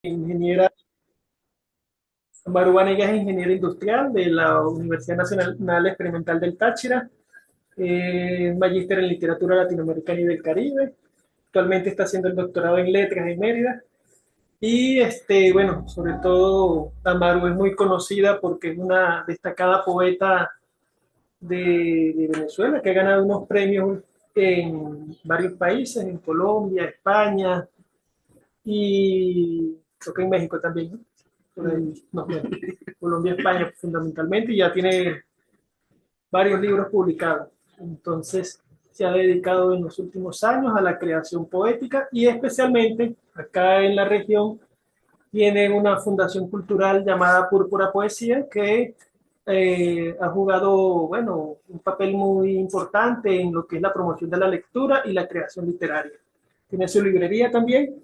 Ingeniera Maru Vanegas es ingeniera industrial de la Universidad Nacional Experimental del Táchira, magíster en literatura latinoamericana y del Caribe. Actualmente está haciendo el doctorado en letras en Mérida. Y bueno, sobre todo Amaru es muy conocida porque es una destacada poeta de Venezuela que ha ganado unos premios en varios países, en Colombia, España y creo que en México también, ¿no? Por ahí, no, bien. Colombia, España fundamentalmente, y ya tiene varios libros publicados. Entonces, se ha dedicado en los últimos años a la creación poética y especialmente acá en la región tiene una fundación cultural llamada Púrpura Poesía que ha jugado, bueno, un papel muy importante en lo que es la promoción de la lectura y la creación literaria. Tiene su librería también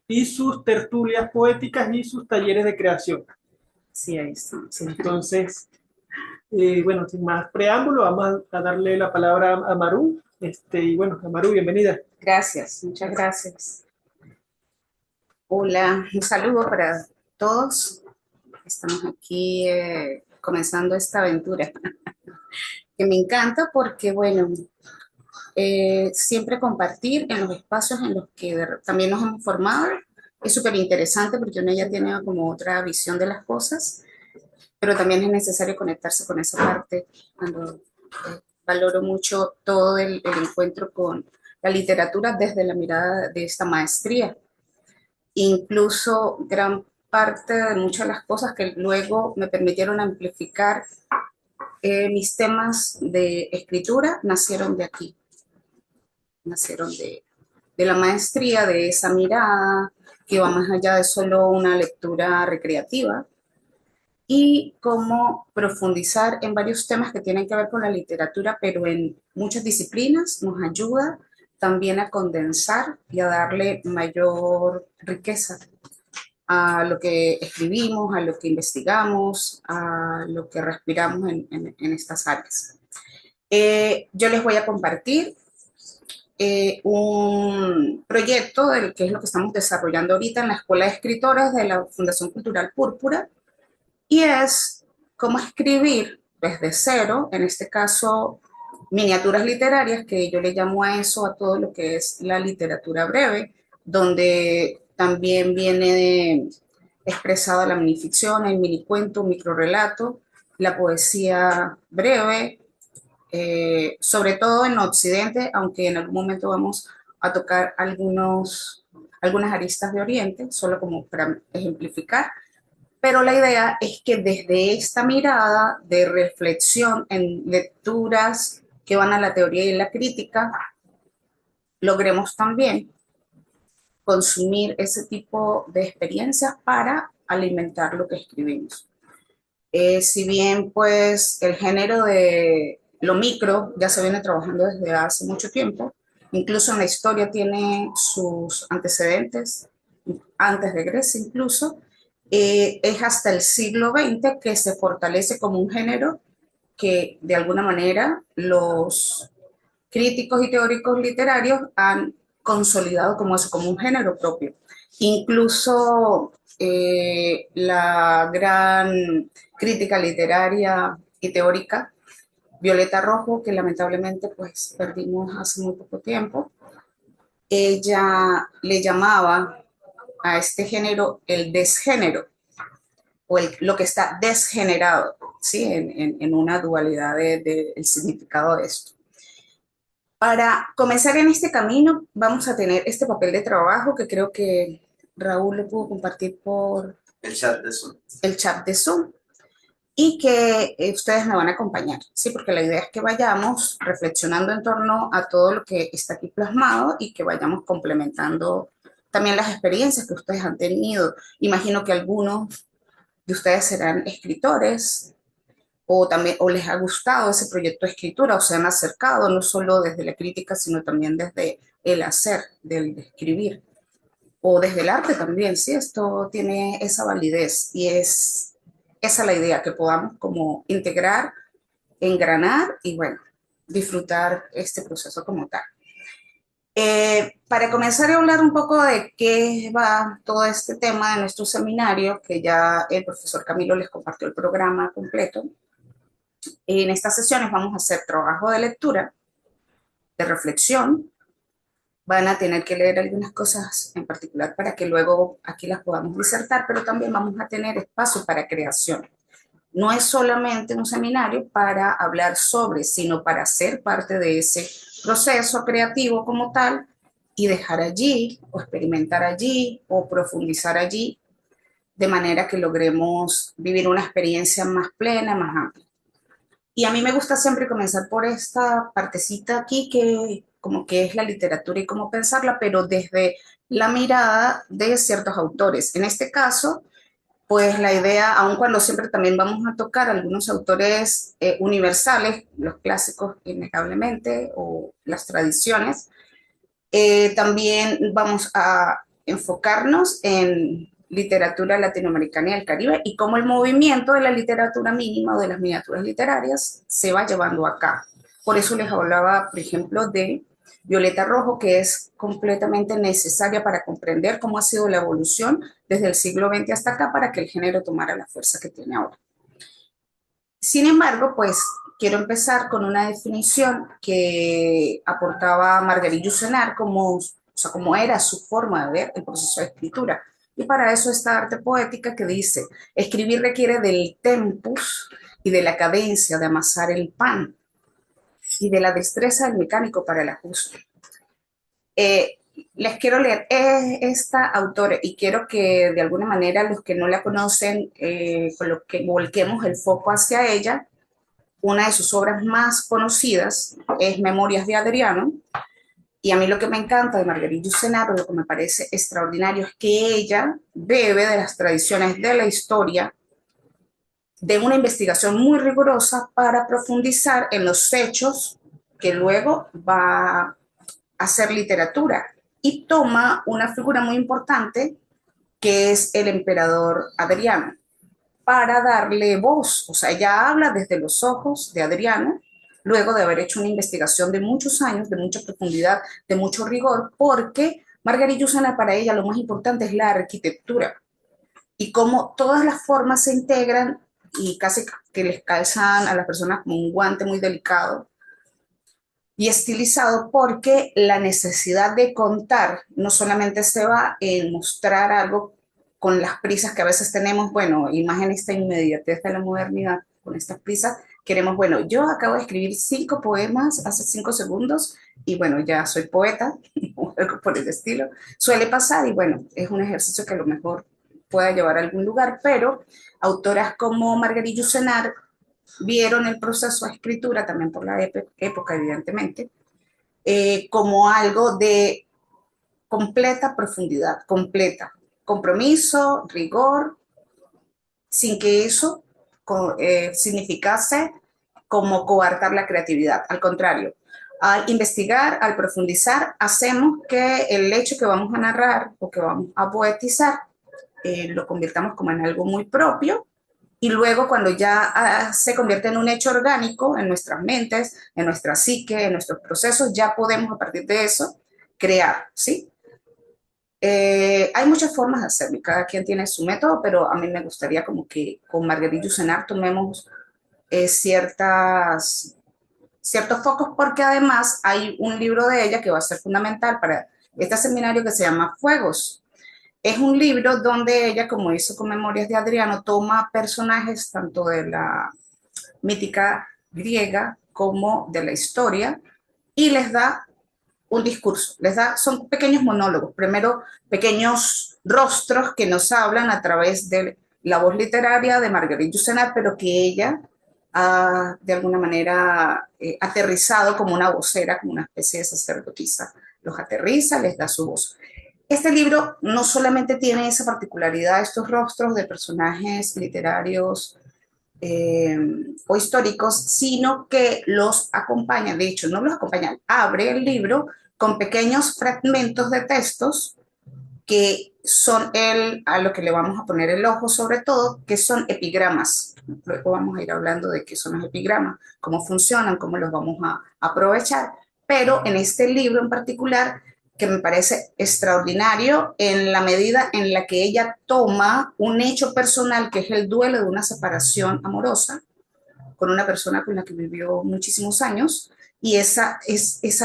y sus tertulias poéticas y sus talleres de creación. Sí, ahí estamos. Entonces, bueno, sin más preámbulo, vamos a darle la palabra a Maru. Y bueno, a Maru, bienvenida. Gracias, muchas gracias. Hola, un saludo para todos. Estamos aquí comenzando esta aventura que me encanta porque, bueno, siempre compartir en los espacios en los que también nos hemos formado es súper interesante porque uno ya tiene como otra visión de las cosas, pero también es necesario conectarse con esa parte cuando valoro mucho todo el encuentro con la literatura desde la mirada de esta maestría. Incluso gran parte de muchas de las cosas que luego me permitieron amplificar mis temas de escritura nacieron de aquí, nacieron de la maestría, de esa mirada que va más allá de solo una lectura recreativa y cómo profundizar en varios temas que tienen que ver con la literatura, pero en muchas disciplinas nos ayuda también a condensar y a darle mayor riqueza a lo que escribimos, a lo que investigamos, a lo que respiramos en estas áreas. Yo les voy a compartir un proyecto del que es lo que estamos desarrollando ahorita en la Escuela de Escritores de la Fundación Cultural Púrpura y es cómo escribir desde cero, en este caso miniaturas literarias, que yo le llamo a eso, a todo lo que es la literatura breve, donde también viene expresada la minificción, el minicuento, microrelato, la poesía breve, sobre todo en Occidente, aunque en algún momento vamos a tocar algunas aristas de Oriente, solo como para ejemplificar, pero la idea es que desde esta mirada de reflexión en lecturas que van a la teoría y la crítica, logremos también consumir ese tipo de experiencias para alimentar lo que escribimos. Si bien pues el género de lo micro ya se viene trabajando desde hace mucho tiempo, incluso en la historia tiene sus antecedentes, antes de Grecia incluso, es hasta el siglo XX que se fortalece como un género que de alguna manera los críticos y teóricos literarios han consolidado como eso, como un género propio. Incluso la gran crítica literaria y teórica, Violeta Rojo, que lamentablemente pues perdimos hace muy poco tiempo, ella le llamaba a este género el desgénero, o lo que está desgenerado, ¿sí? En una dualidad del significado de esto. Para comenzar en este camino, vamos a tener este papel de trabajo que creo que Raúl lo pudo compartir por el chat de Zoom y que ustedes me van a acompañar, ¿sí? Porque la idea es que vayamos reflexionando en torno a todo lo que está aquí plasmado y que vayamos complementando también las experiencias que ustedes han tenido. Imagino que algunos de ustedes serán escritores, o también o les ha gustado ese proyecto de escritura o se han acercado no solo desde la crítica, sino también desde el hacer, del escribir o desde el arte también, sí, esto tiene esa validez y es esa la idea, que podamos como integrar, engranar y bueno, disfrutar este proceso como tal. Para comenzar a hablar un poco de qué va todo este tema de nuestro seminario, que ya el profesor Camilo les compartió el programa completo, en estas sesiones vamos a hacer trabajo de lectura, de reflexión, van a tener que leer algunas cosas en particular para que luego aquí las podamos disertar, pero también vamos a tener espacio para creación. No es solamente un seminario para hablar sobre, sino para ser parte de ese proceso creativo como tal y dejar allí, o experimentar allí, o profundizar allí, de manera que logremos vivir una experiencia más plena, más amplia. Y a mí me gusta siempre comenzar por esta partecita aquí, que como que es la literatura y cómo pensarla, pero desde la mirada de ciertos autores. En este caso, pues la idea, aun cuando siempre también vamos a tocar algunos autores universales, los clásicos innegablemente, o las tradiciones, también vamos a enfocarnos en literatura latinoamericana y del Caribe y cómo el movimiento de la literatura mínima o de las miniaturas literarias se va llevando acá. Por eso les hablaba, por ejemplo, de Violeta Rojo, que es completamente necesaria para comprender cómo ha sido la evolución desde el siglo XX hasta acá para que el género tomara la fuerza que tiene ahora. Sin embargo, pues quiero empezar con una definición que aportaba Marguerite Yourcenar como, o sea, como era su forma de ver el proceso de escritura. Y para eso está arte poética que dice, escribir requiere del tempus y de la cadencia de amasar el pan y de la destreza del mecánico para el ajuste. Eh, Les quiero leer esta autora y quiero que de alguna manera los que no la conocen, con lo que volquemos el foco hacia ella. Una de sus obras más conocidas es Memorias de Adriano, y a mí lo que me encanta de Marguerite Yourcenar, lo que me parece extraordinario, es que ella bebe de las tradiciones de la historia, de una investigación muy rigurosa para profundizar en los hechos que luego va a hacer literatura, y toma una figura muy importante que es el emperador Adriano para darle voz. O sea, ella habla desde los ojos de Adriano, luego de haber hecho una investigación de muchos años, de mucha profundidad, de mucho rigor, porque Marguerite Yourcenar para ella lo más importante es la arquitectura y cómo todas las formas se integran y casi que les calzan a las personas como un guante muy delicado y estilizado, porque la necesidad de contar no solamente se va en mostrar algo con las prisas que a veces tenemos, bueno, y más en esta inmediatez de la modernidad, con estas prisas, queremos, bueno, yo acabo de escribir 5 poemas hace 5 segundos y bueno, ya soy poeta, o algo por el estilo. Suele pasar y bueno, es un ejercicio que a lo mejor pueda llevar a algún lugar, pero autoras como Marguerite Yourcenar vieron el proceso de escritura, también por la época, evidentemente, como algo de completa profundidad, completa, compromiso, rigor, sin que eso significase como coartar la creatividad. Al contrario, al investigar, al profundizar, hacemos que el hecho que vamos a narrar o que vamos a poetizar lo convirtamos como en algo muy propio, y luego cuando ya se convierte en un hecho orgánico en nuestras mentes, en nuestra psique, en nuestros procesos, ya podemos a partir de eso crear, ¿sí? Hay muchas formas de hacerlo y cada quien tiene su método, pero a mí me gustaría como que con Marguerite Yourcenar tomemos ciertos focos, porque además hay un libro de ella que va a ser fundamental para este seminario que se llama Fuegos. Es un libro donde ella, como hizo con Memorias de Adriano, toma personajes tanto de la mítica griega como de la historia y les da un discurso, son pequeños monólogos, primero pequeños rostros que nos hablan a través de la voz literaria de Marguerite Yourcenar, pero que ella ha de alguna manera aterrizado como una vocera, como una especie de sacerdotisa. Los aterriza, les da su voz. Este libro no solamente tiene esa particularidad, estos rostros de personajes literarios eh, o históricos, sino que los acompaña, de hecho no los acompaña, abre el libro con pequeños fragmentos de textos que son a lo que le vamos a poner el ojo sobre todo, que son epigramas. Luego vamos a ir hablando de qué son los epigramas, cómo funcionan, cómo los vamos a aprovechar, pero en este libro en particular que me parece extraordinario en la medida en la que ella toma un hecho personal que es el duelo de una separación amorosa con una persona con la que vivió muchísimos años y esa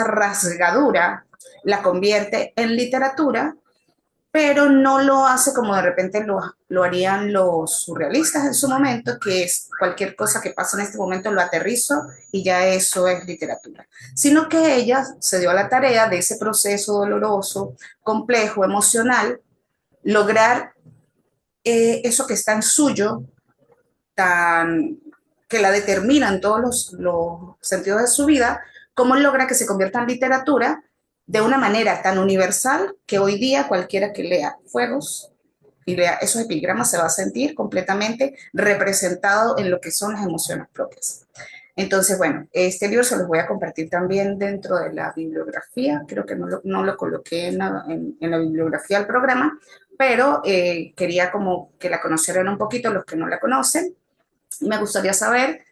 rasgadura la convierte en literatura, pero no lo hace como de repente lo harían los surrealistas en su momento, que es cualquier cosa que pasa en este momento lo aterrizo y ya eso es literatura, sino que ella se dio a la tarea de ese proceso doloroso, complejo, emocional, lograr eso que es tan suyo, tan que la determinan todos los sentidos de su vida, cómo logra que se convierta en literatura de una manera tan universal que hoy día cualquiera que lea Fuegos y lea esos epigramas se va a sentir completamente representado en lo que son las emociones propias. Entonces, bueno, este libro se los voy a compartir también dentro de la bibliografía, creo que no lo coloqué en la bibliografía del programa, pero quería como que la conocieran un poquito los que no la conocen. Me gustaría saber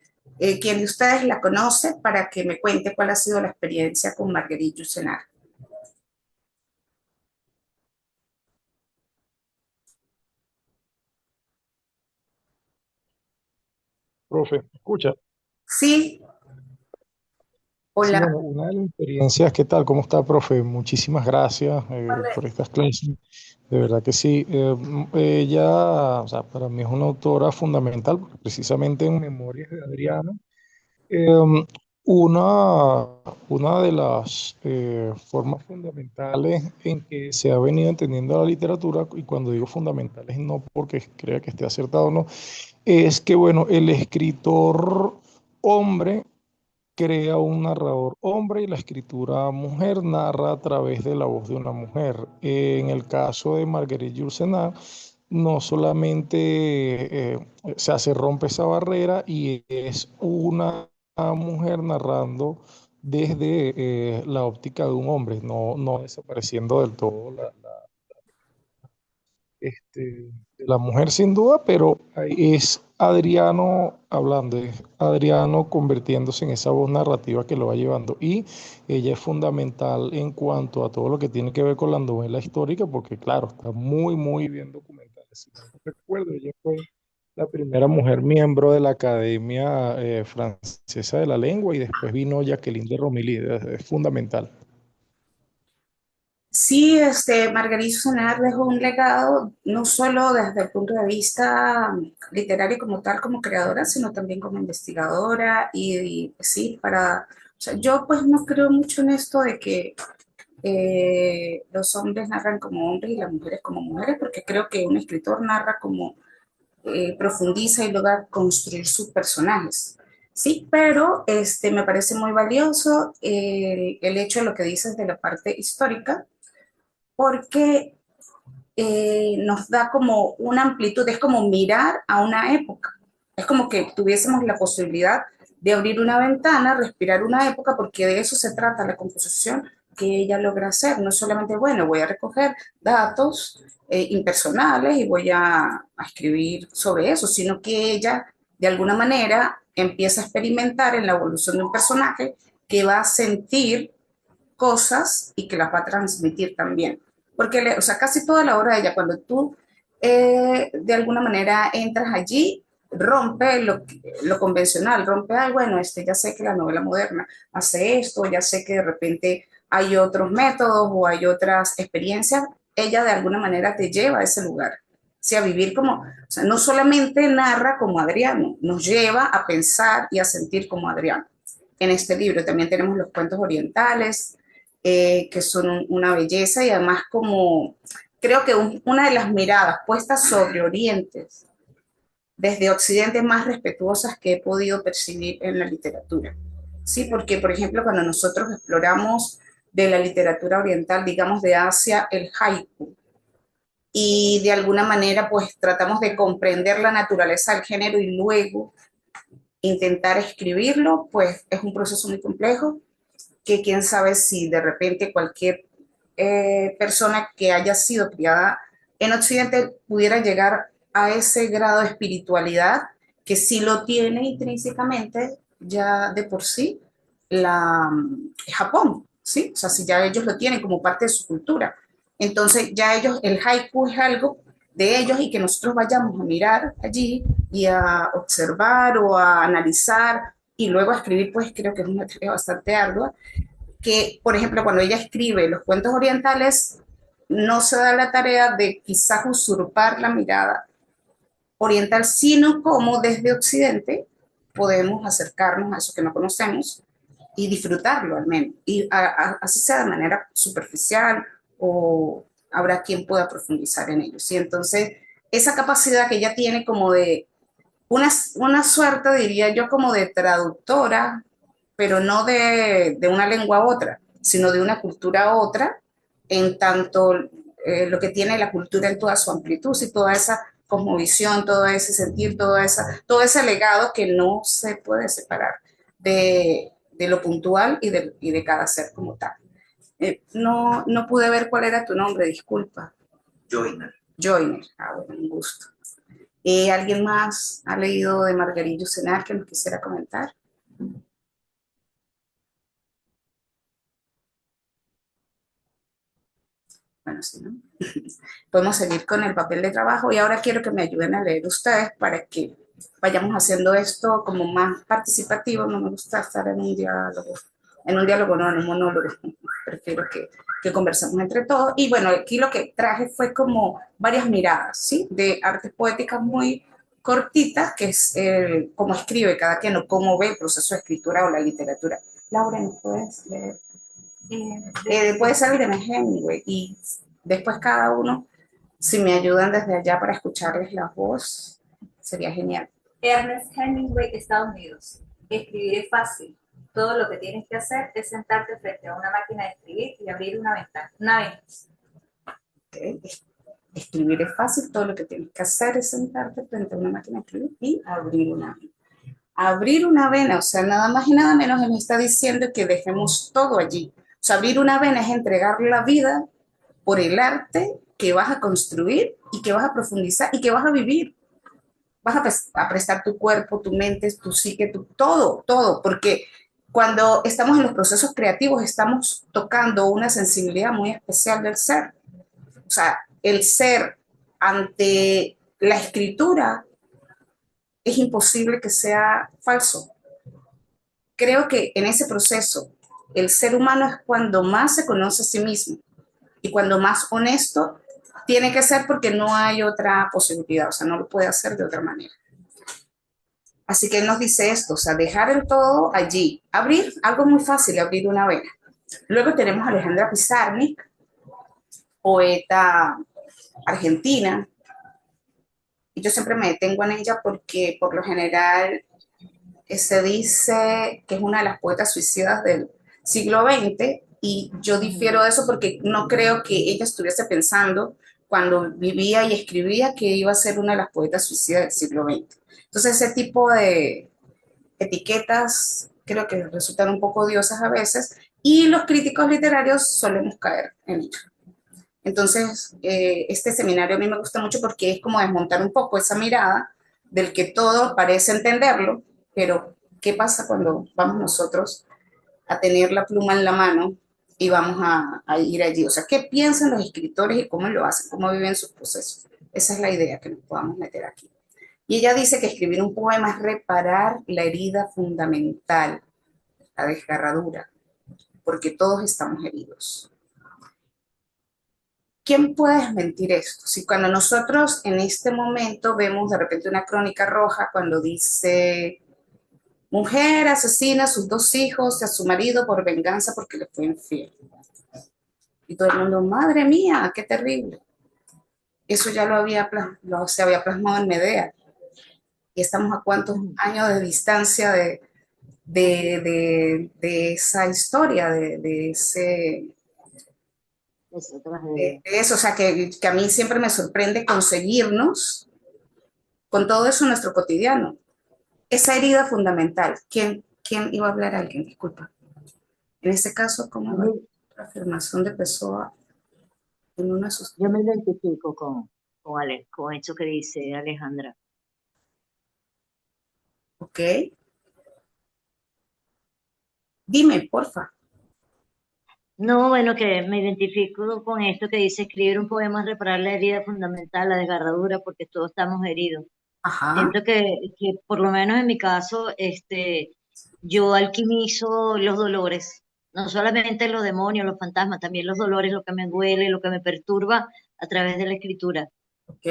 quién de ustedes la conoce para que me cuente cuál ha sido la experiencia con Marguerite Yourcenar. Profe, escucha. Sí, Sí, hola. bueno, una de las experiencias, ¿qué tal? ¿Cómo está, profe? Muchísimas gracias por estas clases. De verdad que sí. Ella, o sea, para mí es una autora fundamental, porque precisamente en Memorias de Adriano, eh, una, una de las formas fundamentales en que se ha venido entendiendo la literatura, y cuando digo fundamentales no porque crea que esté acertado o no, es que, bueno, el escritor hombre crea un narrador hombre y la escritura mujer narra a través de la voz de una mujer. En el caso de Marguerite Yourcenar, no solamente se rompe esa barrera y es una mujer narrando desde la óptica de un hombre, no desapareciendo del todo de la mujer sin duda, pero ahí es Adriano hablando, es Adriano convirtiéndose en esa voz narrativa que lo va llevando. Y ella es fundamental en cuanto a todo lo que tiene que ver con la novela histórica, porque claro, está muy bien documentada. Si no recuerdo, ella fue la primera mujer miembro de la Academia Francesa de la Lengua y después vino Jacqueline de Romilly, es fundamental. Sí, Marguerite Yourcenar dejó un legado no solo desde el punto de vista literario como tal, como creadora, sino también como investigadora y sí, o sea, yo pues no creo mucho en esto de que los hombres narran como hombres y las mujeres como mujeres, porque creo que un escritor narra como profundiza y logra construir sus personajes. Sí, pero me parece muy valioso el hecho de lo que dices de la parte histórica, porque nos da como una amplitud, es como mirar a una época, es como que tuviésemos la posibilidad de abrir una ventana, respirar una época, porque de eso se trata la composición que ella logra hacer, no solamente, bueno, voy a recoger datos impersonales y voy a escribir sobre eso, sino que ella de alguna manera empieza a experimentar en la evolución de un personaje que va a sentir cosas y que las va a transmitir también. Porque, o sea, casi toda la obra de ella, cuando tú de alguna manera entras allí, rompe lo convencional, rompe, ay, bueno, ya sé que la novela moderna hace esto, ya sé que de repente hay otros métodos o hay otras experiencias, ella de alguna manera te lleva a ese lugar. O sea, vivir como, o sea, no solamente narra como Adriano, nos lleva a pensar y a sentir como Adriano. En este libro también tenemos los cuentos orientales, que son una belleza y además como creo que una de las miradas puestas sobre Oriente, desde Occidente más respetuosas que he podido percibir en la literatura. Sí, porque por ejemplo cuando nosotros exploramos de la literatura oriental, digamos de Asia, el haiku, y de alguna manera pues tratamos de comprender la naturaleza del género y luego intentar escribirlo, pues es un proceso muy complejo que quién sabe si de repente cualquier persona que haya sido criada en Occidente pudiera llegar a ese grado de espiritualidad que sí lo tiene intrínsecamente ya de por sí Japón. O ¿sí? O sea, si ya ellos lo tienen como parte de su cultura, entonces ya ellos, el haiku es algo de ellos y que nosotros vayamos a mirar allí y a observar o a analizar y luego a escribir, pues creo que es una tarea bastante ardua, que, por ejemplo, cuando ella escribe los cuentos orientales, no se da la tarea de quizás usurpar la mirada oriental, sino como desde Occidente podemos acercarnos a eso que no conocemos y disfrutarlo al menos. Y así sea de manera superficial o habrá quien pueda profundizar en ellos. Y entonces esa capacidad que ella tiene como de una suerte, diría yo, como de traductora, pero no de una lengua a otra, sino de una cultura a otra, en tanto lo que tiene la cultura en toda su amplitud y toda esa cosmovisión, todo ese sentir, todo ese legado que no se puede separar de lo puntual y de cada ser como tal. No pude ver cuál era tu nombre, disculpa. Joiner. Joiner, bueno, un gusto. ¿Alguien más ha leído de Margarillo Senar que nos quisiera comentar? Bueno, sí, ¿no? Podemos seguir con el papel de trabajo y ahora quiero que me ayuden a leer ustedes para que vayamos haciendo esto como más participativo. No me gusta estar en un diálogo no, en un monólogo. Prefiero que conversemos entre todos. Y bueno, aquí lo que traje fue como varias miradas, ¿sí? De artes poéticas muy cortitas, que es cómo escribe cada quien o cómo ve el proceso de escritura o la literatura. Laura, ¿me puedes leer? Puede ser el de Hemingway y después cada uno, si me ayudan desde allá para escucharles la voz, sería genial. Ernest Hemingway, Estados Unidos. Escribir es fácil. Todo lo que tienes que hacer es sentarte frente a una máquina de escribir y abrir una ventana. Okay. Escribir es fácil, todo lo que tienes que hacer es sentarte frente a una máquina de escribir y abrir una vena. Abrir una vena, o sea, nada más y nada menos me está diciendo que dejemos todo allí. O sea, abrir una vena es entregar la vida por el arte que vas a construir y que vas a profundizar y que vas a vivir. Vas a prestar tu cuerpo, tu mente, tu psique, todo, porque cuando estamos en los procesos creativos estamos tocando una sensibilidad muy especial del ser. O sea, el ser ante la escritura es imposible que sea falso. Creo que en ese proceso el ser humano es cuando más se conoce a sí mismo y cuando más honesto tiene que ser porque no hay otra posibilidad, o sea, no lo puede hacer de otra manera. Así que él nos dice esto, o sea, dejar el todo allí, abrir, algo muy fácil, abrir una vena. Luego tenemos a Alejandra Pizarnik, poeta argentina, y yo siempre me detengo en ella porque por lo general se dice que es una de las poetas suicidas del siglo XX y yo difiero de eso porque no creo que ella estuviese pensando cuando vivía y escribía que iba a ser una de las poetas suicidas del siglo XX. Entonces ese tipo de etiquetas creo que resultan un poco odiosas a veces y los críticos literarios solemos caer en ello. Entonces, este seminario a mí me gusta mucho porque es como desmontar un poco esa mirada del que todo parece entenderlo, pero ¿qué pasa cuando vamos nosotros a tener la pluma en la mano y vamos a ir allí? O sea, ¿qué piensan los escritores y cómo lo hacen, cómo viven sus procesos? Esa es la idea que nos podamos meter aquí. Y ella dice que escribir un poema es reparar la herida fundamental, la desgarradura, porque todos estamos heridos. ¿Quién puede desmentir esto? Si cuando nosotros en este momento vemos de repente una crónica roja cuando dice mujer asesina a sus 2 hijos y a su marido por venganza porque le fue infiel. Y todo el mundo, madre mía, qué terrible. Eso ya se había plasmado en Medea. Y estamos a cuántos años de distancia de esa historia, de eso, o sea, que a mí siempre me sorprende conseguirnos con todo eso en nuestro cotidiano. Esa herida fundamental, ¿quién iba a hablar? Alguien, disculpa. En este caso, ¿cómo va la afirmación de Pessoa en una de sus... Yo me identifico con eso que dice Alejandra. Ok. Dime, porfa. No, bueno, que me identifico con esto que dice escribir un poema es reparar la herida fundamental, la desgarradura, porque todos estamos heridos. Ajá. Siento que por lo menos en mi caso, yo alquimizo los dolores, no solamente los demonios, los fantasmas, también los dolores, lo que me duele, lo que me perturba a través de la escritura. Ok.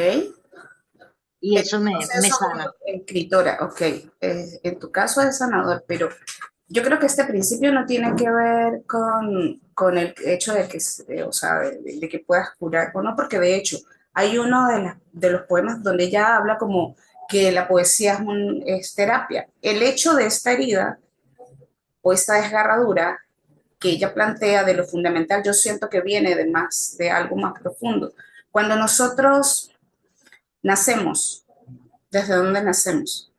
Y Es eso un me proceso como sana. escritora, ok. En tu caso es sanador, pero yo creo que este principio no tiene que ver con el hecho de que, o sea, de que puedas curar o no, porque de hecho hay uno de los poemas donde ella habla como que la poesía es terapia. El hecho de esta herida o esta desgarradura que ella plantea de lo fundamental, yo siento que viene de algo más profundo. Cuando nosotros nacemos, ¿desde dónde nacemos?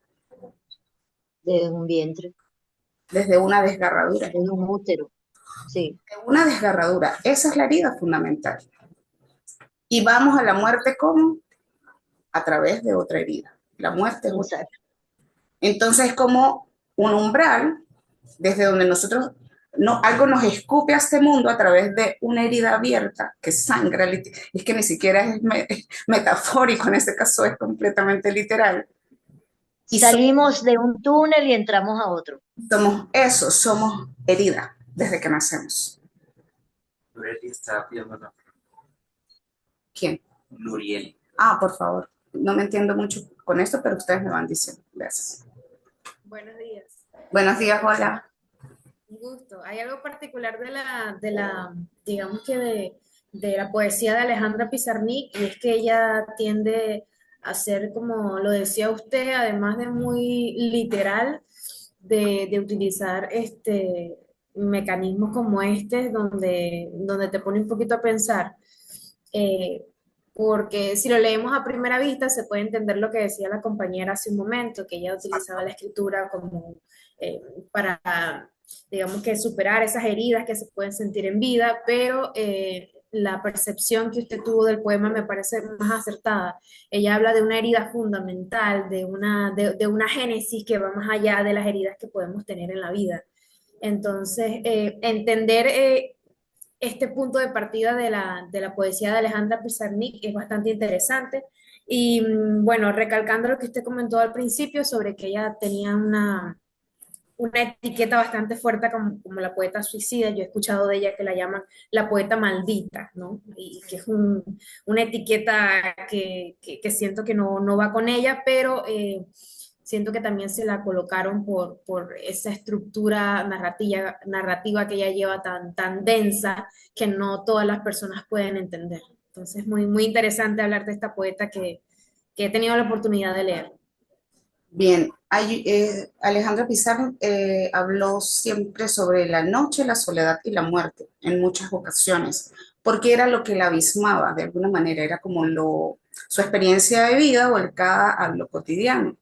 Desde un vientre, Desde una desgarradura. desde un útero, sí, Una desgarradura, esa es la herida fundamental. Y vamos a la muerte como a través de otra herida. La muerte es otra. exacto. Entonces es como un umbral desde donde nosotros, no, algo nos escupe a este mundo a través de una herida abierta que sangra, es que ni siquiera es metafórico, en este caso es completamente literal. Y Salimos de un túnel y entramos a otro. somos eso, somos herida desde que nacemos. Nuriel está pidiendo la ¿Quién? Nuriel. Ah, por favor. No me entiendo mucho con esto, pero ustedes me van diciendo. Gracias. Buenos días. Buenos días, hola. Un gusto. Hay algo particular digamos que de la poesía de Alejandra Pizarnik, y es que ella tiende a ser, como lo decía usted, además de muy literal, de utilizar mecanismos como este, donde te pone un poquito a pensar. Eh, Porque si lo leemos a primera vista, se puede entender lo que decía la compañera hace un momento, que ella utilizaba la escritura como para, digamos que superar esas heridas que se pueden sentir en vida, pero la percepción que usted tuvo del poema me parece más acertada. Ella habla de una herida fundamental, de una génesis que va más allá de las heridas que podemos tener en la vida. Entonces, entender este punto de partida de la poesía de Alejandra Pizarnik es bastante interesante. Y bueno, recalcando lo que usted comentó al principio sobre que ella tenía una etiqueta bastante fuerte como la poeta suicida. Yo he escuchado de ella que la llaman la poeta maldita, ¿no? Y que es una etiqueta que siento que no va con ella, pero siento que también se la colocaron por esa estructura narrativa que ella lleva tan densa que no todas las personas pueden entender. Entonces, muy interesante hablar de esta poeta que he tenido la oportunidad de leer. Bien, Alejandra Pizarro habló siempre sobre la noche, la soledad y la muerte en muchas ocasiones, porque era lo que la abismaba de alguna manera, era como su experiencia de vida volcada a lo cotidiano.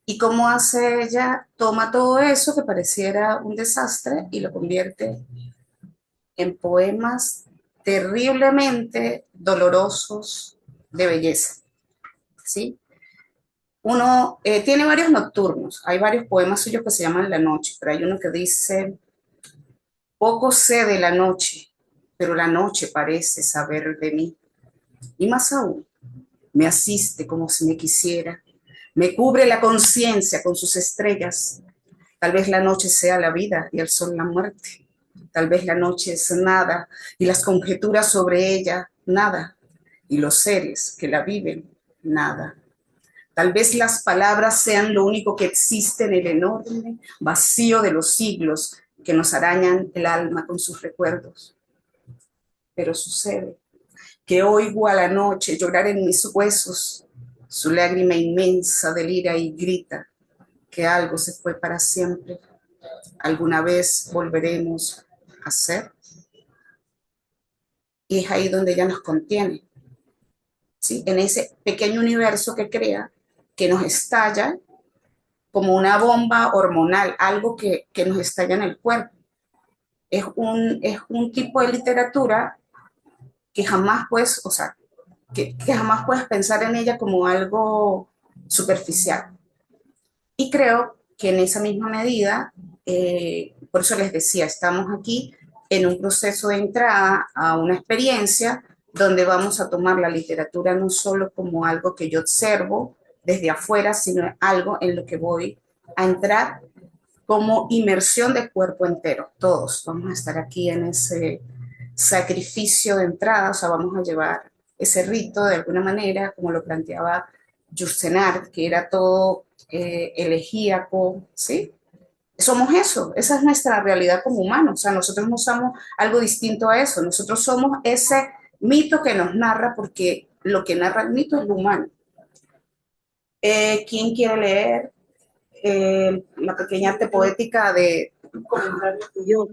¿Y cómo hace ella? Toma todo eso que pareciera un desastre y lo convierte en poemas terriblemente dolorosos de belleza, ¿sí? Uno tiene varios nocturnos, hay varios poemas suyos que se llaman La Noche, pero hay uno que dice, poco sé de la noche, pero la noche parece saber de mí. Y más aún, me asiste como si me quisiera, me cubre la conciencia con sus estrellas. Tal vez la noche sea la vida y el sol la muerte. Tal vez la noche es nada y las conjeturas sobre ella nada, y los seres que la viven nada. Tal vez las palabras sean lo único que existe en el enorme vacío de los siglos que nos arañan el alma con sus recuerdos. Pero sucede que oigo a la noche llorar en mis huesos su lágrima inmensa delira y grita que algo se fue para siempre. ¿Alguna vez volveremos a ser? Y es ahí donde ella nos contiene, ¿sí? En ese pequeño universo que crea, que nos estalla como una bomba hormonal, algo que nos estalla en el cuerpo. Es un tipo de literatura que jamás puedes, o sea, que jamás puedes pensar en ella como algo superficial. Y creo que en esa misma medida, por eso les decía, estamos aquí en un proceso de entrada a una experiencia donde vamos a tomar la literatura no solo como algo que yo observo desde afuera, sino algo en lo que voy a entrar como inmersión de cuerpo entero. Todos vamos a estar aquí en ese sacrificio de entrada, o sea, vamos a llevar ese rito de alguna manera, como lo planteaba Yourcenar, que era todo elegíaco, ¿sí? Somos eso, esa es nuestra realidad como humanos, o sea, nosotros no somos algo distinto a eso, nosotros somos ese mito que nos narra, porque lo que narra el mito es lo humano. ¿Quién quiere leer la pequeña arte poética de... Yo,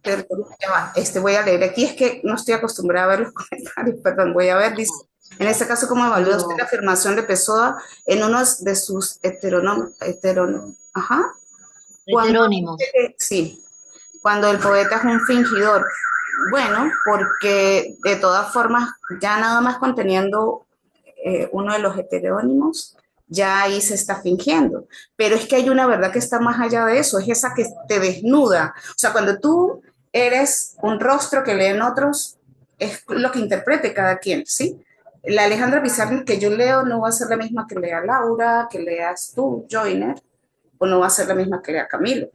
Perdón, ya va, voy a leer aquí, es que no estoy acostumbrada a ver los comentarios, perdón, voy a ver, dice, en este caso, ¿cómo evalúa usted la afirmación de Pessoa en uno de sus ajá, heterónimos. sí, cuando el poeta es un fingidor? Bueno, porque de todas formas, ya nada más conteniendo uno de los heterónimos, ya ahí se está fingiendo. Pero es que hay una verdad que está más allá de eso, es esa que te desnuda. O sea, cuando tú eres un rostro que leen otros, es lo que interprete cada quien, ¿sí? La Alejandra Pizarnik que yo leo no va a ser la misma que lea Laura, que leas tú, Joyner, o no va a ser la misma que lea Camilo,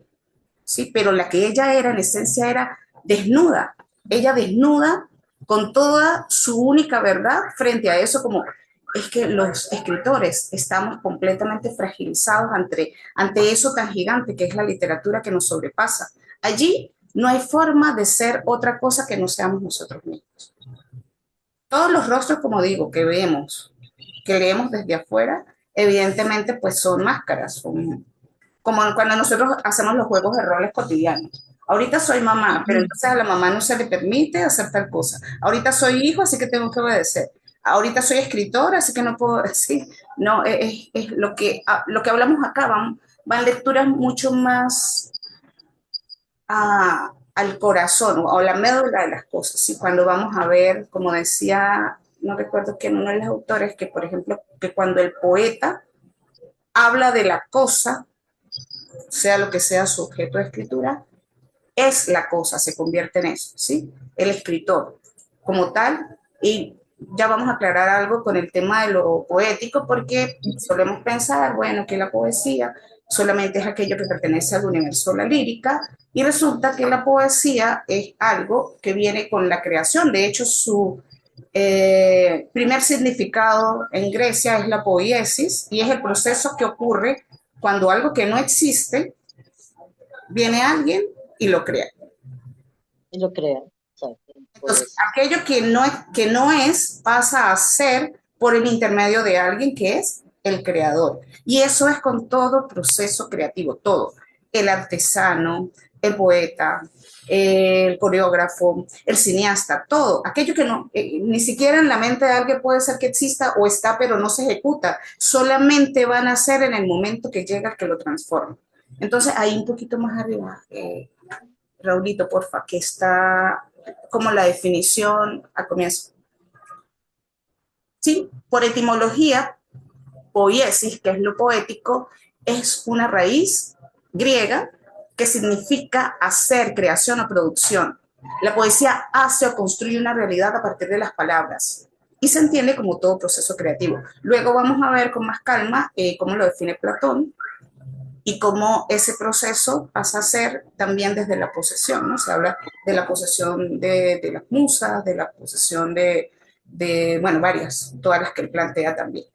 ¿sí? Pero la que ella era, en esencia, era desnuda. Ella desnuda con toda su única verdad frente a eso, como es que los escritores estamos completamente fragilizados ante eso tan gigante que es la literatura que nos sobrepasa. Allí no hay forma de ser otra cosa que no seamos nosotros mismos. Todos los rostros, como digo, que vemos, que leemos desde afuera, evidentemente pues son máscaras, son como cuando nosotros hacemos los juegos de roles cotidianos. Ahorita soy mamá, pero entonces a la mamá no se le permite hacer tal cosa. Ahorita soy hijo, así que tengo que obedecer. Ahorita soy escritora, así que no puedo decir. No, es lo que hablamos acá, van lecturas mucho más al corazón o a la médula de las cosas. ¿Sí? Cuando vamos a ver, como decía, no recuerdo quién, uno de los autores, que por ejemplo, que cuando el poeta habla de la cosa, sea lo que sea su objeto de escritura, es la cosa, se convierte en eso, ¿sí? El escritor como tal, y ya vamos a aclarar algo con el tema de lo poético, porque solemos pensar, bueno, que la poesía solamente es aquello que pertenece al universo de la lírica, y resulta que la poesía es algo que viene con la creación. De hecho, su primer significado en Grecia es la poiesis, y es el proceso que ocurre cuando algo que no existe, viene alguien y lo crea. Y lo creo. Entonces, aquello que no es pasa a ser por el intermedio de alguien que es el creador. Y eso es con todo proceso creativo, todo. El artesano, el poeta, el coreógrafo, el cineasta, todo. Aquello que no, ni siquiera en la mente de alguien puede ser que exista o está, pero no se ejecuta. Solamente van a ser en el momento que llega el que lo transforma. Entonces, ahí un poquito más arriba, Raulito, porfa, que está como la definición al comienzo. Sí, por etimología, poiesis, que es lo poético, es una raíz griega que significa hacer, creación o producción. La poesía hace o construye una realidad a partir de las palabras y se entiende como todo proceso creativo. Luego vamos a ver con más calma cómo lo define Platón y cómo ese proceso pasa a ser también desde la posesión, ¿no? Se habla de la posesión de las musas, de la posesión bueno, varias, todas las que él plantea también.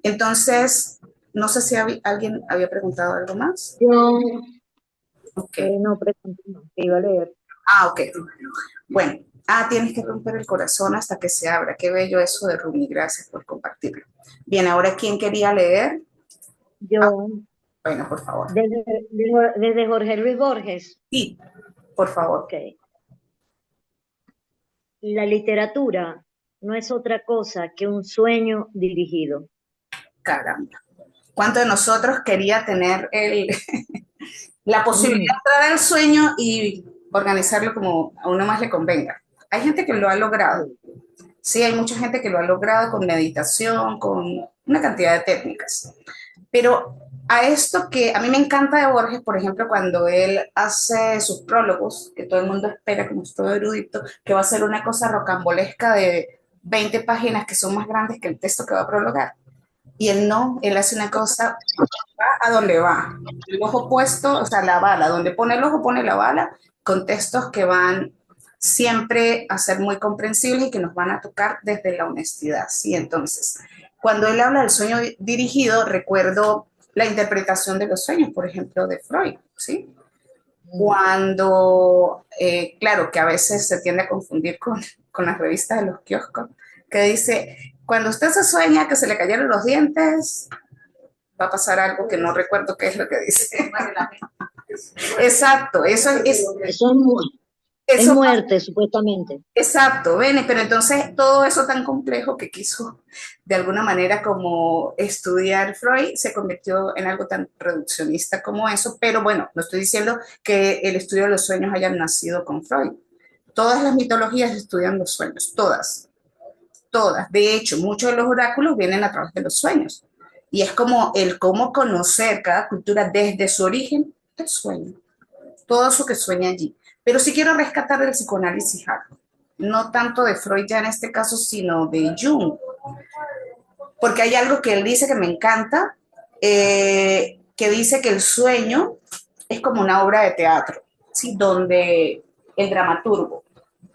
Entonces, no sé si alguien había preguntado algo más. Yo Okay. no pregunté, no, que iba a leer. Ok. Bueno, tienes que romper el corazón hasta que se abra. Qué bello eso de Rumi, gracias por compartirlo. Bien, ahora, ¿quién quería leer? Yo, Bueno, por favor. desde Jorge Luis Borges. Sí, por favor. Ok. La literatura no es otra cosa que un sueño dirigido. Caramba. ¿Cuánto de nosotros quería tener la posibilidad de entrar al sueño y organizarlo como a uno más le convenga? Hay gente que lo ha logrado. Sí, hay mucha gente que lo ha logrado con meditación, con una cantidad de técnicas. Pero A esto que a mí me encanta de Borges, por ejemplo, cuando él hace sus prólogos, que todo el mundo espera, como es todo erudito, que va a ser una cosa rocambolesca de 20 páginas que son más grandes que el texto que va a prologar. Y él no, él hace una cosa, va a donde va. El ojo puesto, o sea, la bala, donde pone el ojo pone la bala, con textos que van siempre a ser muy comprensibles y que nos van a tocar desde la honestidad, ¿sí? Entonces, cuando él habla del sueño dirigido, recuerdo la interpretación de los sueños, por ejemplo, de Freud, ¿sí? Cuando, claro, que a veces se tiende a confundir con las revistas de los kioscos, que dice, cuando usted se sueña que se le cayeron los dientes, va a pasar algo que no recuerdo qué es lo que dice. Exacto, Eso es eso muerte, supuestamente. exacto, Bene, pero entonces todo eso tan complejo que quiso de alguna manera como estudiar Freud se convirtió en algo tan reduccionista como eso, pero bueno, no estoy diciendo que el estudio de los sueños haya nacido con Freud. Todas las mitologías estudian los sueños, todas, todas. De hecho, muchos de los oráculos vienen a través de los sueños. Y es como el cómo conocer cada cultura desde su origen del sueño, todo eso que sueña allí. Pero sí quiero rescatar del psicoanálisis algo, no tanto de Freud ya en este caso, sino de Jung, porque hay algo que él dice que me encanta, que dice que el sueño es como una obra de teatro, ¿sí? Donde el dramaturgo,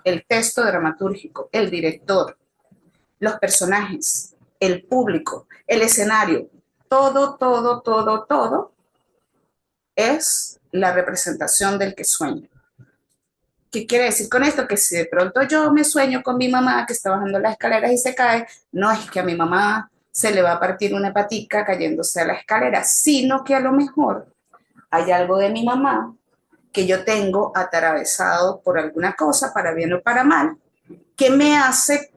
el texto dramatúrgico, el director, los personajes, el público, el escenario, todo, todo, todo, todo es la representación del que sueña. ¿Qué quiere decir con esto? Que si de pronto yo me sueño con mi mamá que está bajando las escaleras y se cae, no es que a mi mamá se le va a partir una patica cayéndose a la escalera, sino que a lo mejor hay algo de mi mamá que yo tengo atravesado por alguna cosa, para bien o para mal, que me hace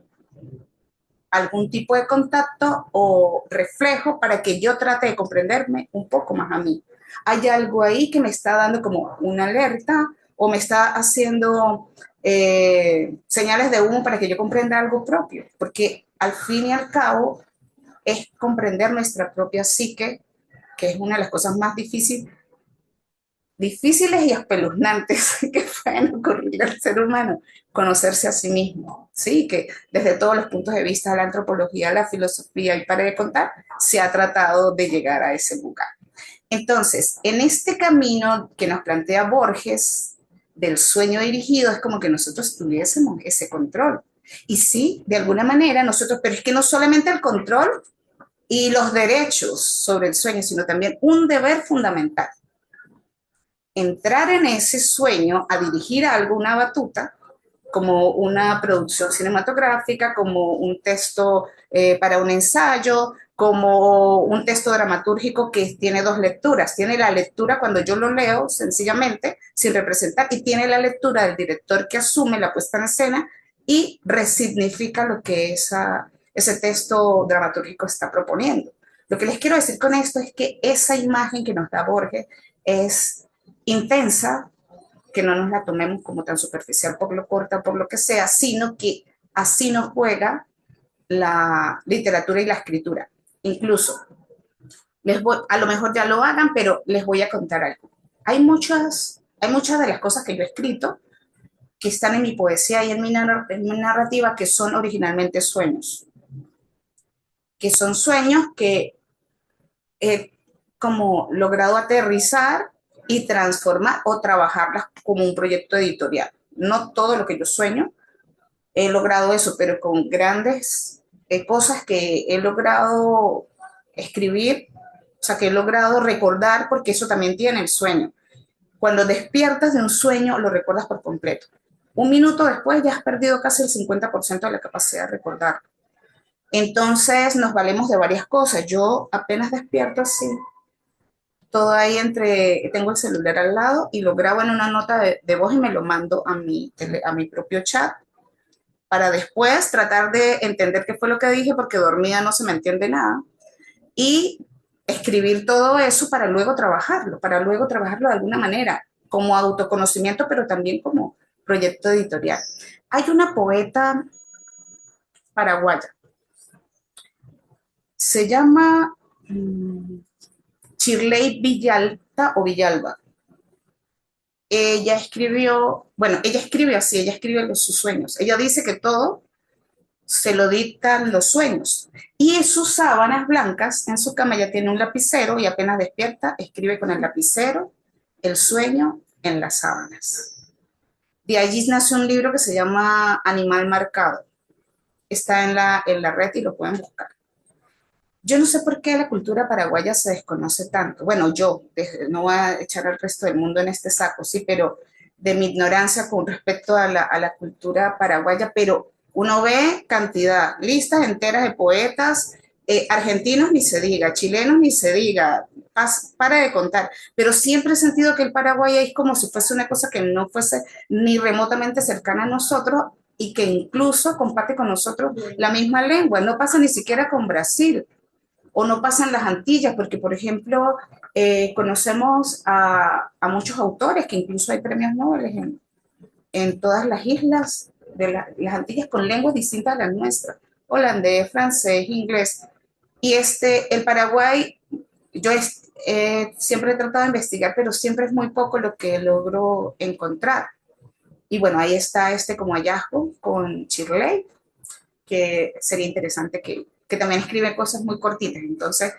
algún tipo de contacto o reflejo para que yo trate de comprenderme un poco más a mí. Hay algo ahí que me está dando como una alerta o me está haciendo señales de humo para que yo comprenda algo propio, porque al fin y al cabo es comprender nuestra propia psique, que es una de las cosas más difíciles y espeluznantes que pueden ocurrir al ser humano, conocerse a sí mismo, ¿sí? Que desde todos los puntos de vista de la antropología, la filosofía y para de contar, se ha tratado de llegar a ese lugar. Entonces, en este camino que nos plantea Borges del sueño dirigido, es como que nosotros tuviésemos ese control. Y sí, de alguna manera nosotros, pero es que no solamente el control y los derechos sobre el sueño, sino también un deber fundamental, entrar en ese sueño a dirigir algo, una batuta, como una producción cinematográfica, como un texto para un ensayo, como un texto dramatúrgico que tiene dos lecturas. Tiene la lectura cuando yo lo leo sencillamente, sin representar, y tiene la lectura del director que asume la puesta en escena y resignifica lo que ese texto dramatúrgico está proponiendo. Lo que les quiero decir con esto es que esa imagen que nos da Borges es intensa, que no nos la tomemos como tan superficial por lo corta, por lo que sea, sino que así nos juega la literatura y la escritura. Incluso, a lo mejor ya lo hagan, pero les voy a contar algo. Hay muchas de las cosas que yo he escrito que están en mi poesía y en mi narrativa que son originalmente sueños. Que son sueños que he como logrado aterrizar y transformar o trabajarlas como un proyecto editorial. No todo lo que yo sueño he logrado eso, pero con grandes cosas que he logrado escribir, o sea, que he logrado recordar, porque eso también tiene el sueño. Cuando despiertas de un sueño, lo recuerdas por completo. Un minuto después ya has perdido casi el 50% de la capacidad de recordar. Entonces nos valemos de varias cosas. Yo apenas despierto así, todo ahí tengo el celular al lado y lo grabo en una nota de voz y me lo mando a mi propio chat para después tratar de entender qué fue lo que dije porque dormida no se me entiende nada y escribir todo eso para luego trabajarlo de alguna manera como autoconocimiento pero también como proyecto editorial. Hay una poeta paraguaya, se llama Shirley Villalta o Villalba. Ella escribió, bueno, ella escribe así, ella escribe sus sueños. Ella dice que todo se lo dictan los sueños. Y en sus sábanas blancas, en su cama, ella tiene un lapicero y apenas despierta, escribe con el lapicero el sueño en las sábanas. De allí nació un libro que se llama Animal Marcado. Está en la red y lo pueden buscar. Yo no sé por qué la cultura paraguaya se desconoce tanto. Bueno, yo no voy a echar al resto del mundo en este saco, sí, pero de mi ignorancia con respecto a la cultura paraguaya, pero uno ve cantidad, listas enteras de poetas, argentinos ni se diga, chilenos ni se diga, para de contar, pero siempre he sentido que el Paraguay es como si fuese una cosa que no fuese ni remotamente cercana a nosotros y que incluso comparte con nosotros la misma lengua. No pasa ni siquiera con Brasil o no pasa en las Antillas, porque por ejemplo conocemos a muchos autores que incluso hay premios Nobel en todas las islas de las Antillas con lenguas distintas a las nuestras, holandés, francés, inglés. Y el Paraguay, yo siempre he tratado de investigar, pero siempre es muy poco lo que logro encontrar. Y bueno, ahí está como hallazgo con Shirley, que sería interesante que también escribe cosas muy cortitas. Entonces,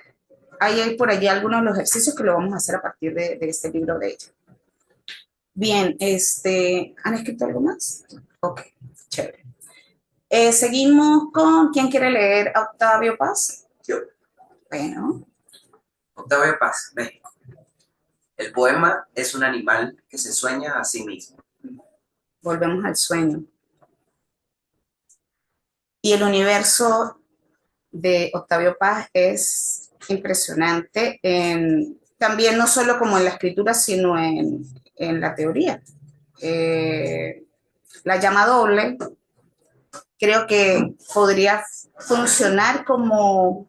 hay por allí algunos de los ejercicios que lo vamos a hacer a partir de este libro de ella. Bien, ¿han escrito algo más? Ok, chévere. Seguimos con, ¿quién quiere leer a Octavio Paz? Yo. Bueno. Octavio Paz, México. El poema es un animal que se sueña a sí mismo. Volvemos al sueño. Y el universo de Octavio Paz es impresionante, también no solo como en la escritura, sino en la teoría. La llama doble creo que podría funcionar como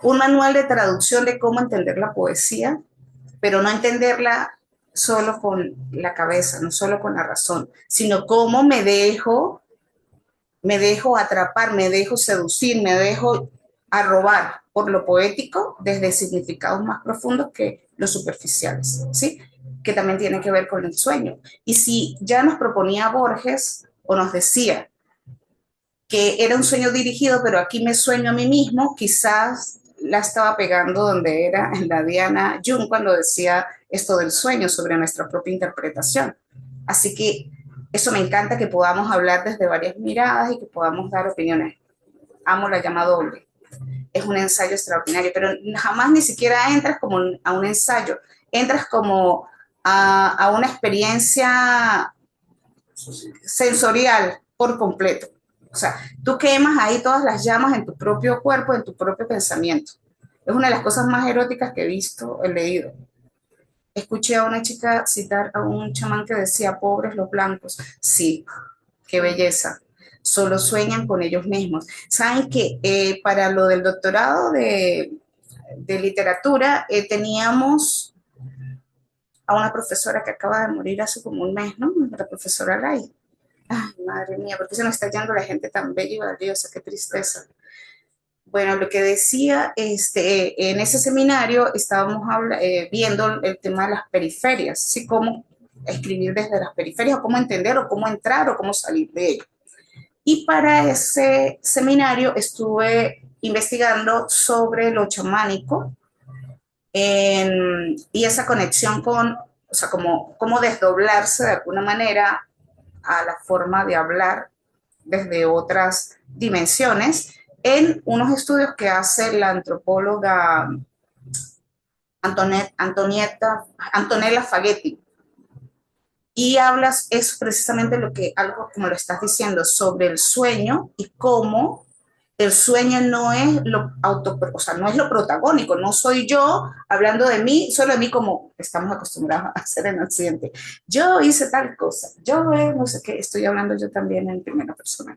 un manual de traducción de cómo entender la poesía, pero no entenderla solo con la cabeza, no solo con la razón, sino cómo me dejo atrapar, me dejo seducir, me dejo arrobar por lo poético desde significados más profundos que los superficiales, ¿sí? Que también tiene que ver con el sueño. Y si ya nos proponía Borges o nos decía que era un sueño dirigido, pero aquí me sueño a mí mismo, quizás la estaba pegando donde era en la Diana Jung cuando decía esto del sueño sobre nuestra propia interpretación. Así que eso me encanta, que podamos hablar desde varias miradas y que podamos dar opiniones. Amo la llama doble. Es un ensayo extraordinario, pero jamás ni siquiera entras como a un ensayo, entras como a una experiencia sensorial por completo. O sea, tú quemas ahí todas las llamas en tu propio cuerpo, en tu propio pensamiento. Es una de las cosas más eróticas que he visto, he leído. Escuché a una chica citar a un chamán que decía, pobres los blancos. Sí, qué belleza. Solo sueñan con ellos mismos. Saben que para lo del doctorado de literatura teníamos a una profesora que acaba de morir hace como un mes, ¿no? La profesora Lai. Ay, madre mía, ¿por qué se nos está yendo la gente tan bella y valiosa? Qué tristeza. Bueno, lo que decía, en ese seminario estábamos viendo el tema de las periferias, ¿sí? Cómo escribir desde las periferias, o cómo entender, o cómo entrar, o cómo salir de ello. Y para ese seminario estuve investigando sobre lo chamánico y esa conexión con, o sea, cómo desdoblarse de alguna manera a la forma de hablar desde otras dimensiones en unos estudios que hace la antropóloga Antonella Faghetti. Y hablas es precisamente algo como lo estás diciendo, sobre el sueño y cómo el sueño no es no es lo protagónico, no soy yo hablando de mí, solo de mí como estamos acostumbrados a hacer en Occidente. Yo hice tal cosa, yo no sé qué, estoy hablando yo también en primera persona.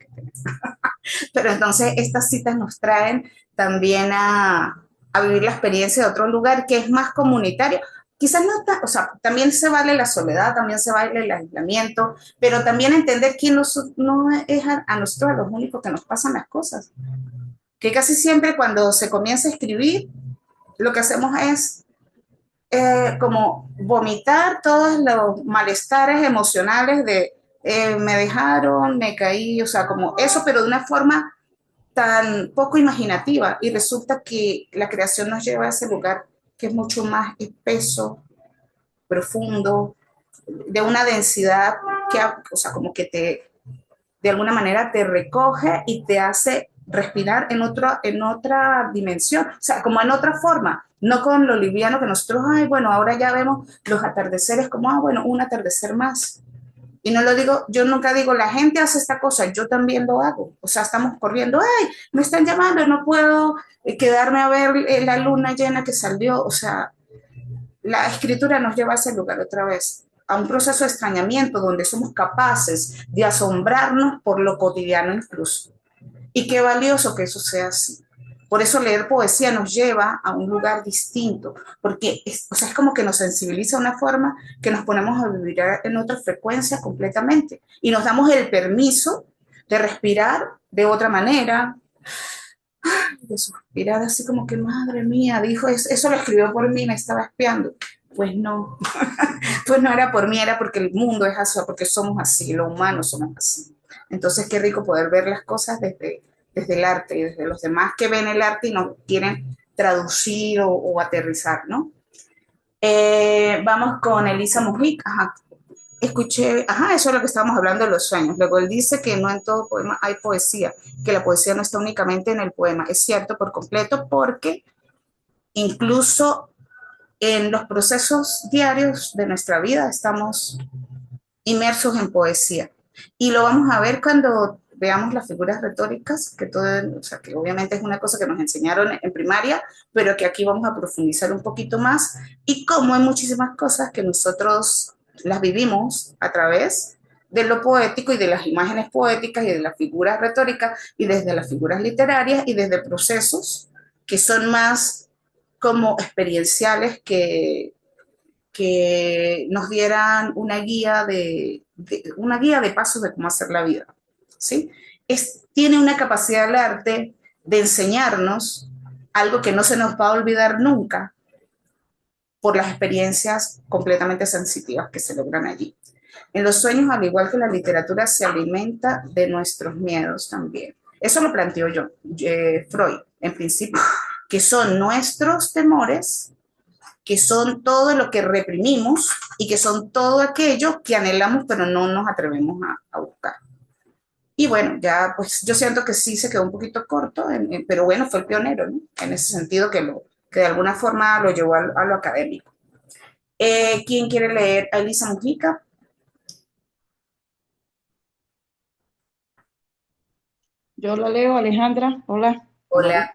Pero entonces estas citas nos traen también a vivir la experiencia de otro lugar que es más comunitario. Quizás no, o sea, también se vale la soledad, también se vale el aislamiento, pero también entender que no es a nosotros a los únicos que nos pasan las cosas. Que casi siempre cuando se comienza a escribir, lo que hacemos es como vomitar todos los malestares emocionales de me dejaron, me caí, o sea, como eso, pero de una forma tan poco imaginativa. Y resulta que la creación nos lleva a ese lugar que es mucho más espeso, profundo, de una densidad que, o sea, como que de alguna manera te recoge y te hace respirar en otra dimensión, o sea, como en otra forma, no con lo liviano que nosotros, ay, bueno, ahora ya vemos los atardeceres como, ah, bueno, un atardecer más. Y no lo digo, yo nunca digo, la gente hace esta cosa, yo también lo hago. O sea, estamos corriendo, ay, me están llamando, no puedo quedarme a ver la luna llena que salió. O sea, la escritura nos lleva a ese lugar otra vez, a un proceso de extrañamiento donde somos capaces de asombrarnos por lo cotidiano incluso. Y qué valioso que eso sea así. Por eso leer poesía nos lleva a un lugar distinto, porque o sea, es como que nos sensibiliza de una forma que nos ponemos a vivir en otra frecuencia completamente y nos damos el permiso de respirar de otra manera, de suspirar así como que, madre mía, dijo, eso lo escribió por mí, me estaba espiando. Pues no, pues no era por mí, era porque el mundo es así, porque somos así, los humanos somos así. Entonces, qué rico poder ver las cosas desde el arte y desde los demás que ven el arte y no quieren traducir o aterrizar, ¿no? Vamos con Elisa Mujica. Ajá. Escuché, ajá, eso es lo que estábamos hablando de los sueños. Luego él dice que no en todo poema hay poesía, que la poesía no está únicamente en el poema. Es cierto por completo porque incluso en los procesos diarios de nuestra vida estamos inmersos en poesía. Y lo vamos a ver cuando veamos las figuras retóricas, que todo, o sea, que obviamente es una cosa que nos enseñaron en primaria, pero que aquí vamos a profundizar un poquito más, y como hay muchísimas cosas que nosotros las vivimos a través de lo poético y de las imágenes poéticas y de las figuras retóricas y desde las figuras literarias y desde procesos que son más como experienciales que nos dieran una guía de pasos de cómo hacer la vida, ¿sí? Tiene una capacidad el arte de enseñarnos algo que no se nos va a olvidar nunca por las experiencias completamente sensitivas que se logran allí. En los sueños, al igual que la literatura, se alimenta de nuestros miedos también. Eso lo planteó Freud, en principio, que son nuestros temores, que son todo lo que reprimimos y que son todo aquello que anhelamos pero no nos atrevemos a buscar. Y bueno, ya pues yo siento que sí se quedó un poquito corto, pero bueno, fue el pionero, ¿no? En ese sentido que de alguna forma lo llevó a lo académico. ¿Quién quiere leer a Elisa Mujica? Yo la leo, Alejandra. Hola. Hola.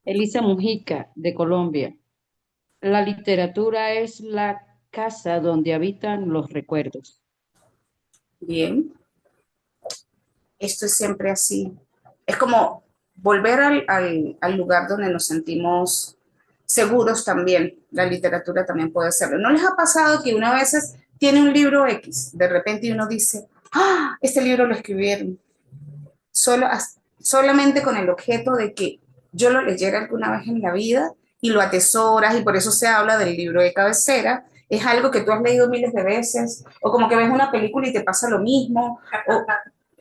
Elisa Mujica, de Colombia. La literatura es la casa donde habitan los recuerdos. Bien. Esto es siempre así. Es como volver al lugar donde nos sentimos seguros también. La literatura también puede hacerlo. ¿No les ha pasado que una vez tiene un libro X, de repente y uno dice, ¡ah! Este libro lo escribieron solamente con el objeto de que yo lo leyera alguna vez en la vida y lo atesoras, y por eso se habla del libro de cabecera. Es algo que tú has leído miles de veces, o como que ves una película y te pasa lo mismo,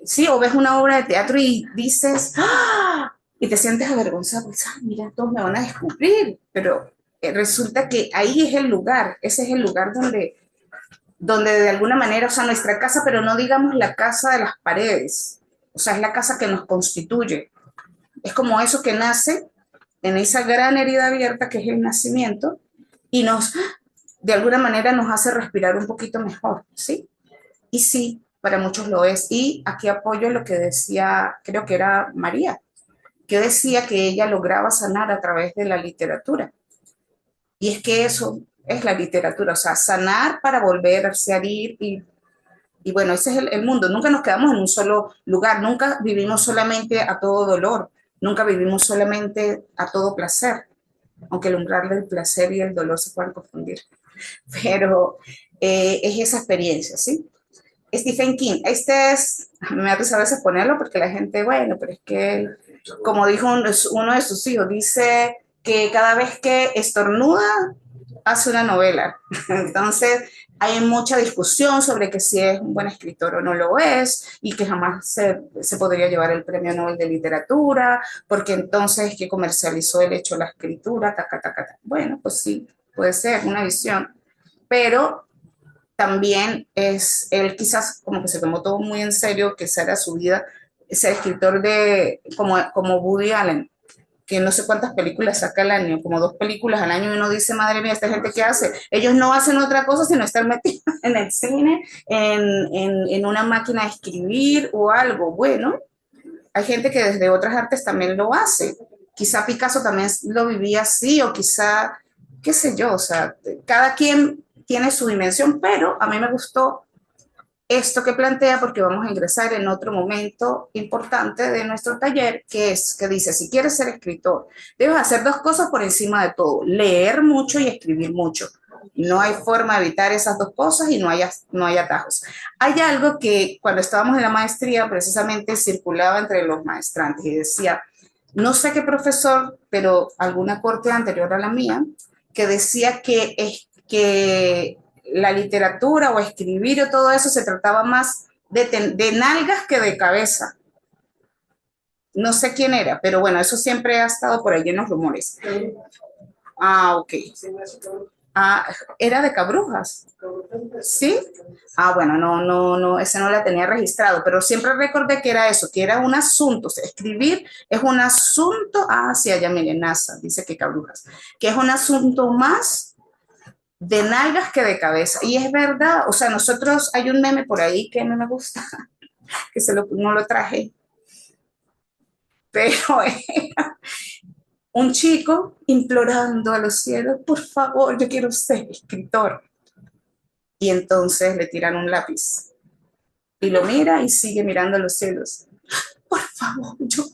sí, o ves una obra de teatro y dices, ¡ah! Y te sientes avergonzado, pues, mira, todos me van a descubrir, pero resulta que ahí es el lugar, ese es el lugar donde de alguna manera, o sea, nuestra casa, pero no digamos la casa de las paredes, o sea, es la casa que nos constituye. Es como eso que nace en esa gran herida abierta que es el nacimiento y de alguna manera nos hace respirar un poquito mejor, ¿sí? Y sí, para muchos lo es. Y aquí apoyo lo que decía, creo que era María, que decía que ella lograba sanar a través de la literatura. Y es que eso es la literatura, o sea, sanar para volverse a ir y bueno, ese es el mundo. Nunca nos quedamos en un solo lugar, nunca vivimos solamente a todo dolor, nunca vivimos solamente a todo placer, aunque el umbral del placer y el dolor se puedan confundir. Pero es esa experiencia, ¿sí? Stephen King, me da risa a veces ponerlo porque la gente, bueno, pero es que, como dijo uno de sus hijos, dice que cada vez que estornuda hace una novela. Entonces, hay mucha discusión sobre que si es un buen escritor o no lo es, y que jamás se podría llevar el premio Nobel de Literatura, porque entonces que comercializó el hecho de la escritura, taca, taca, taca. Bueno, pues sí, puede ser una visión, pero también él quizás como que se tomó todo muy en serio, que esa era su vida, ser escritor como Woody Allen, que no sé cuántas películas saca al año, como 2 películas al año, y uno dice, madre mía, esta gente qué hace. Ellos no hacen otra cosa sino estar metidos en el cine, en una máquina de escribir o algo. Bueno, hay gente que desde otras artes también lo hace. Quizá Picasso también lo vivía así, o quizá, qué sé yo, o sea, cada quien tiene su dimensión, pero a mí me gustó esto que plantea porque vamos a ingresar en otro momento importante de nuestro taller, que dice, si quieres ser escritor, debes hacer 2 cosas por encima de todo, leer mucho y escribir mucho. No hay forma de evitar esas 2 cosas y no hay atajos. Hay algo que cuando estábamos en la maestría precisamente circulaba entre los maestrantes y decía, no sé qué profesor, pero alguna corte anterior a la mía, que decía que la literatura o escribir o todo eso se trataba más de nalgas que de cabeza. No sé quién era, pero bueno, eso siempre ha estado por ahí en los rumores. Ah, ok. Ah, era de Cabrujas. ¿Sí? Ah, bueno, no, ese no la tenía registrado, pero siempre recordé que era eso, que era un asunto, o sea, escribir es un asunto, sí, allá Milenaza, dice que Cabrujas, que es un asunto más de nalgas que de cabeza. Y es verdad, o sea, nosotros, hay un meme por ahí que no me gusta, que no lo traje, pero era un chico implorando a los cielos, por favor, yo quiero ser escritor. Y entonces le tiran un lápiz y lo mira y sigue mirando a los cielos. Por favor, yo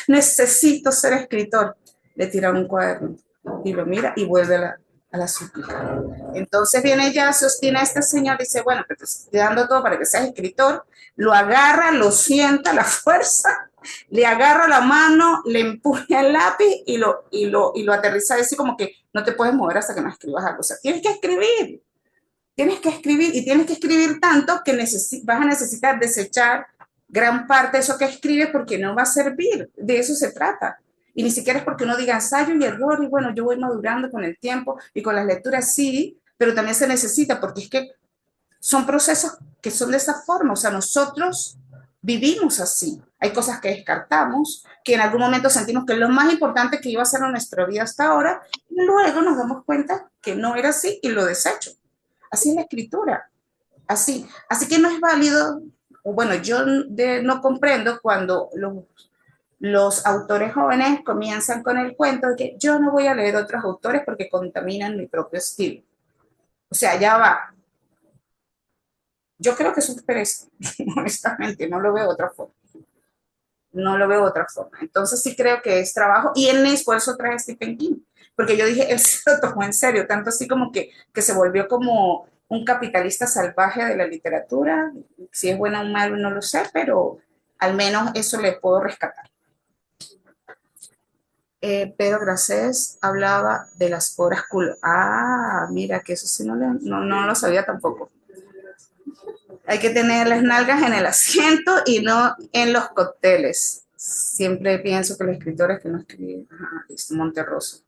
necesito ser escritor. Le tiran un cuaderno y lo mira y vuelve a la súplica. Entonces viene ya, sostiene a este señor y dice, bueno, te estoy dando todo para que seas escritor. Lo agarra, lo sienta a la fuerza, le agarra la mano, le empuja el lápiz y lo aterriza así como que no te puedes mover hasta que no escribas algo. O sea, tienes que escribir. Tienes que escribir y tienes que escribir tanto que vas a necesitar desechar gran parte de eso que escribes porque no va a servir. De eso se trata. Y ni siquiera es porque uno diga ensayo y error y bueno, yo voy madurando con el tiempo y con las lecturas sí, pero también se necesita porque es que son procesos que son de esa forma. O sea, nosotros vivimos así. Hay cosas que descartamos, que en algún momento sentimos que es lo más importante que iba a ser en nuestra vida hasta ahora y luego nos damos cuenta que no era así y lo desecho. Así es la escritura, así. Así que no es válido, o bueno, yo no comprendo cuando los autores jóvenes comienzan con el cuento de que yo no voy a leer otros autores porque contaminan mi propio estilo. O sea, ya va. Yo creo que eso es pereza, honestamente, no lo veo de otra forma. No lo veo de otra forma. Entonces sí creo que es trabajo, y en por eso traje a Stephen King, porque yo dije, él se lo tomó en serio, tanto así como que se volvió como un capitalista salvaje de la literatura. Si es buena o malo no lo sé, pero al menos eso le puedo rescatar. Pedro Gracés hablaba de las horas culo. Mira, que eso sí no lo sabía tampoco. Hay que tener las nalgas en el asiento y no en los cócteles. Siempre pienso que los escritores que no escriben, Monterroso,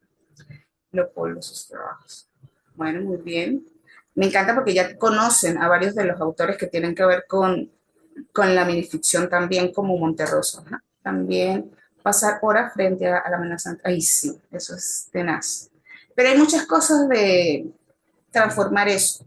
Leopoldo, sus trabajos. Bueno, muy bien. Me encanta porque ya conocen a varios de los autores que tienen que ver con la minificción también, como Monterroso, ¿no? También pasar horas frente a la amenaza. Ay, sí, eso es tenaz. Pero hay muchas cosas de transformar eso.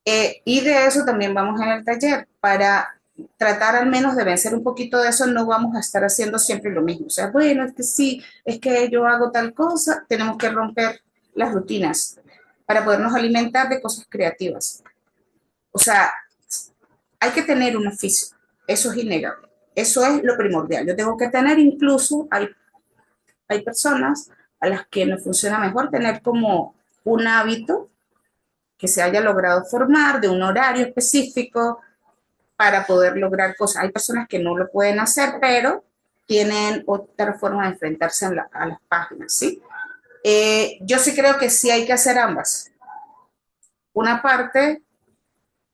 Y de eso también vamos en el taller, para tratar al menos de vencer un poquito de eso. No vamos a estar haciendo siempre lo mismo. O sea, bueno, es que sí, es que yo hago tal cosa, tenemos que romper las rutinas para podernos alimentar de cosas creativas. O sea, hay que tener un oficio, eso es innegable, eso es lo primordial. Yo tengo que tener, incluso hay personas a las que nos funciona mejor tener como un hábito que se haya logrado formar, de un horario específico para poder lograr cosas. Hay personas que no lo pueden hacer, pero tienen otra forma de enfrentarse a las páginas, ¿sí? Yo sí creo que sí hay que hacer ambas. Una parte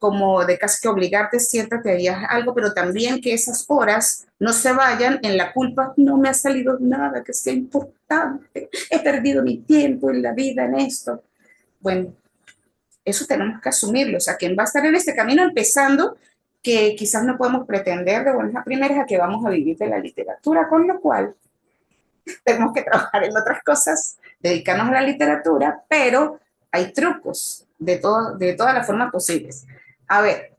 como de casi que obligarte, siéntate, harías algo, pero también que esas horas no se vayan en la culpa, no me ha salido nada que sea importante, he perdido mi tiempo en la vida en esto. Bueno, eso tenemos que asumirlo, o sea, quien va a estar en este camino empezando, que quizás no podemos pretender de buenas a primeras a que vamos a vivir de la literatura, con lo cual tenemos que trabajar en otras cosas, dedicarnos a la literatura, pero hay trucos de todas las formas posibles. A ver,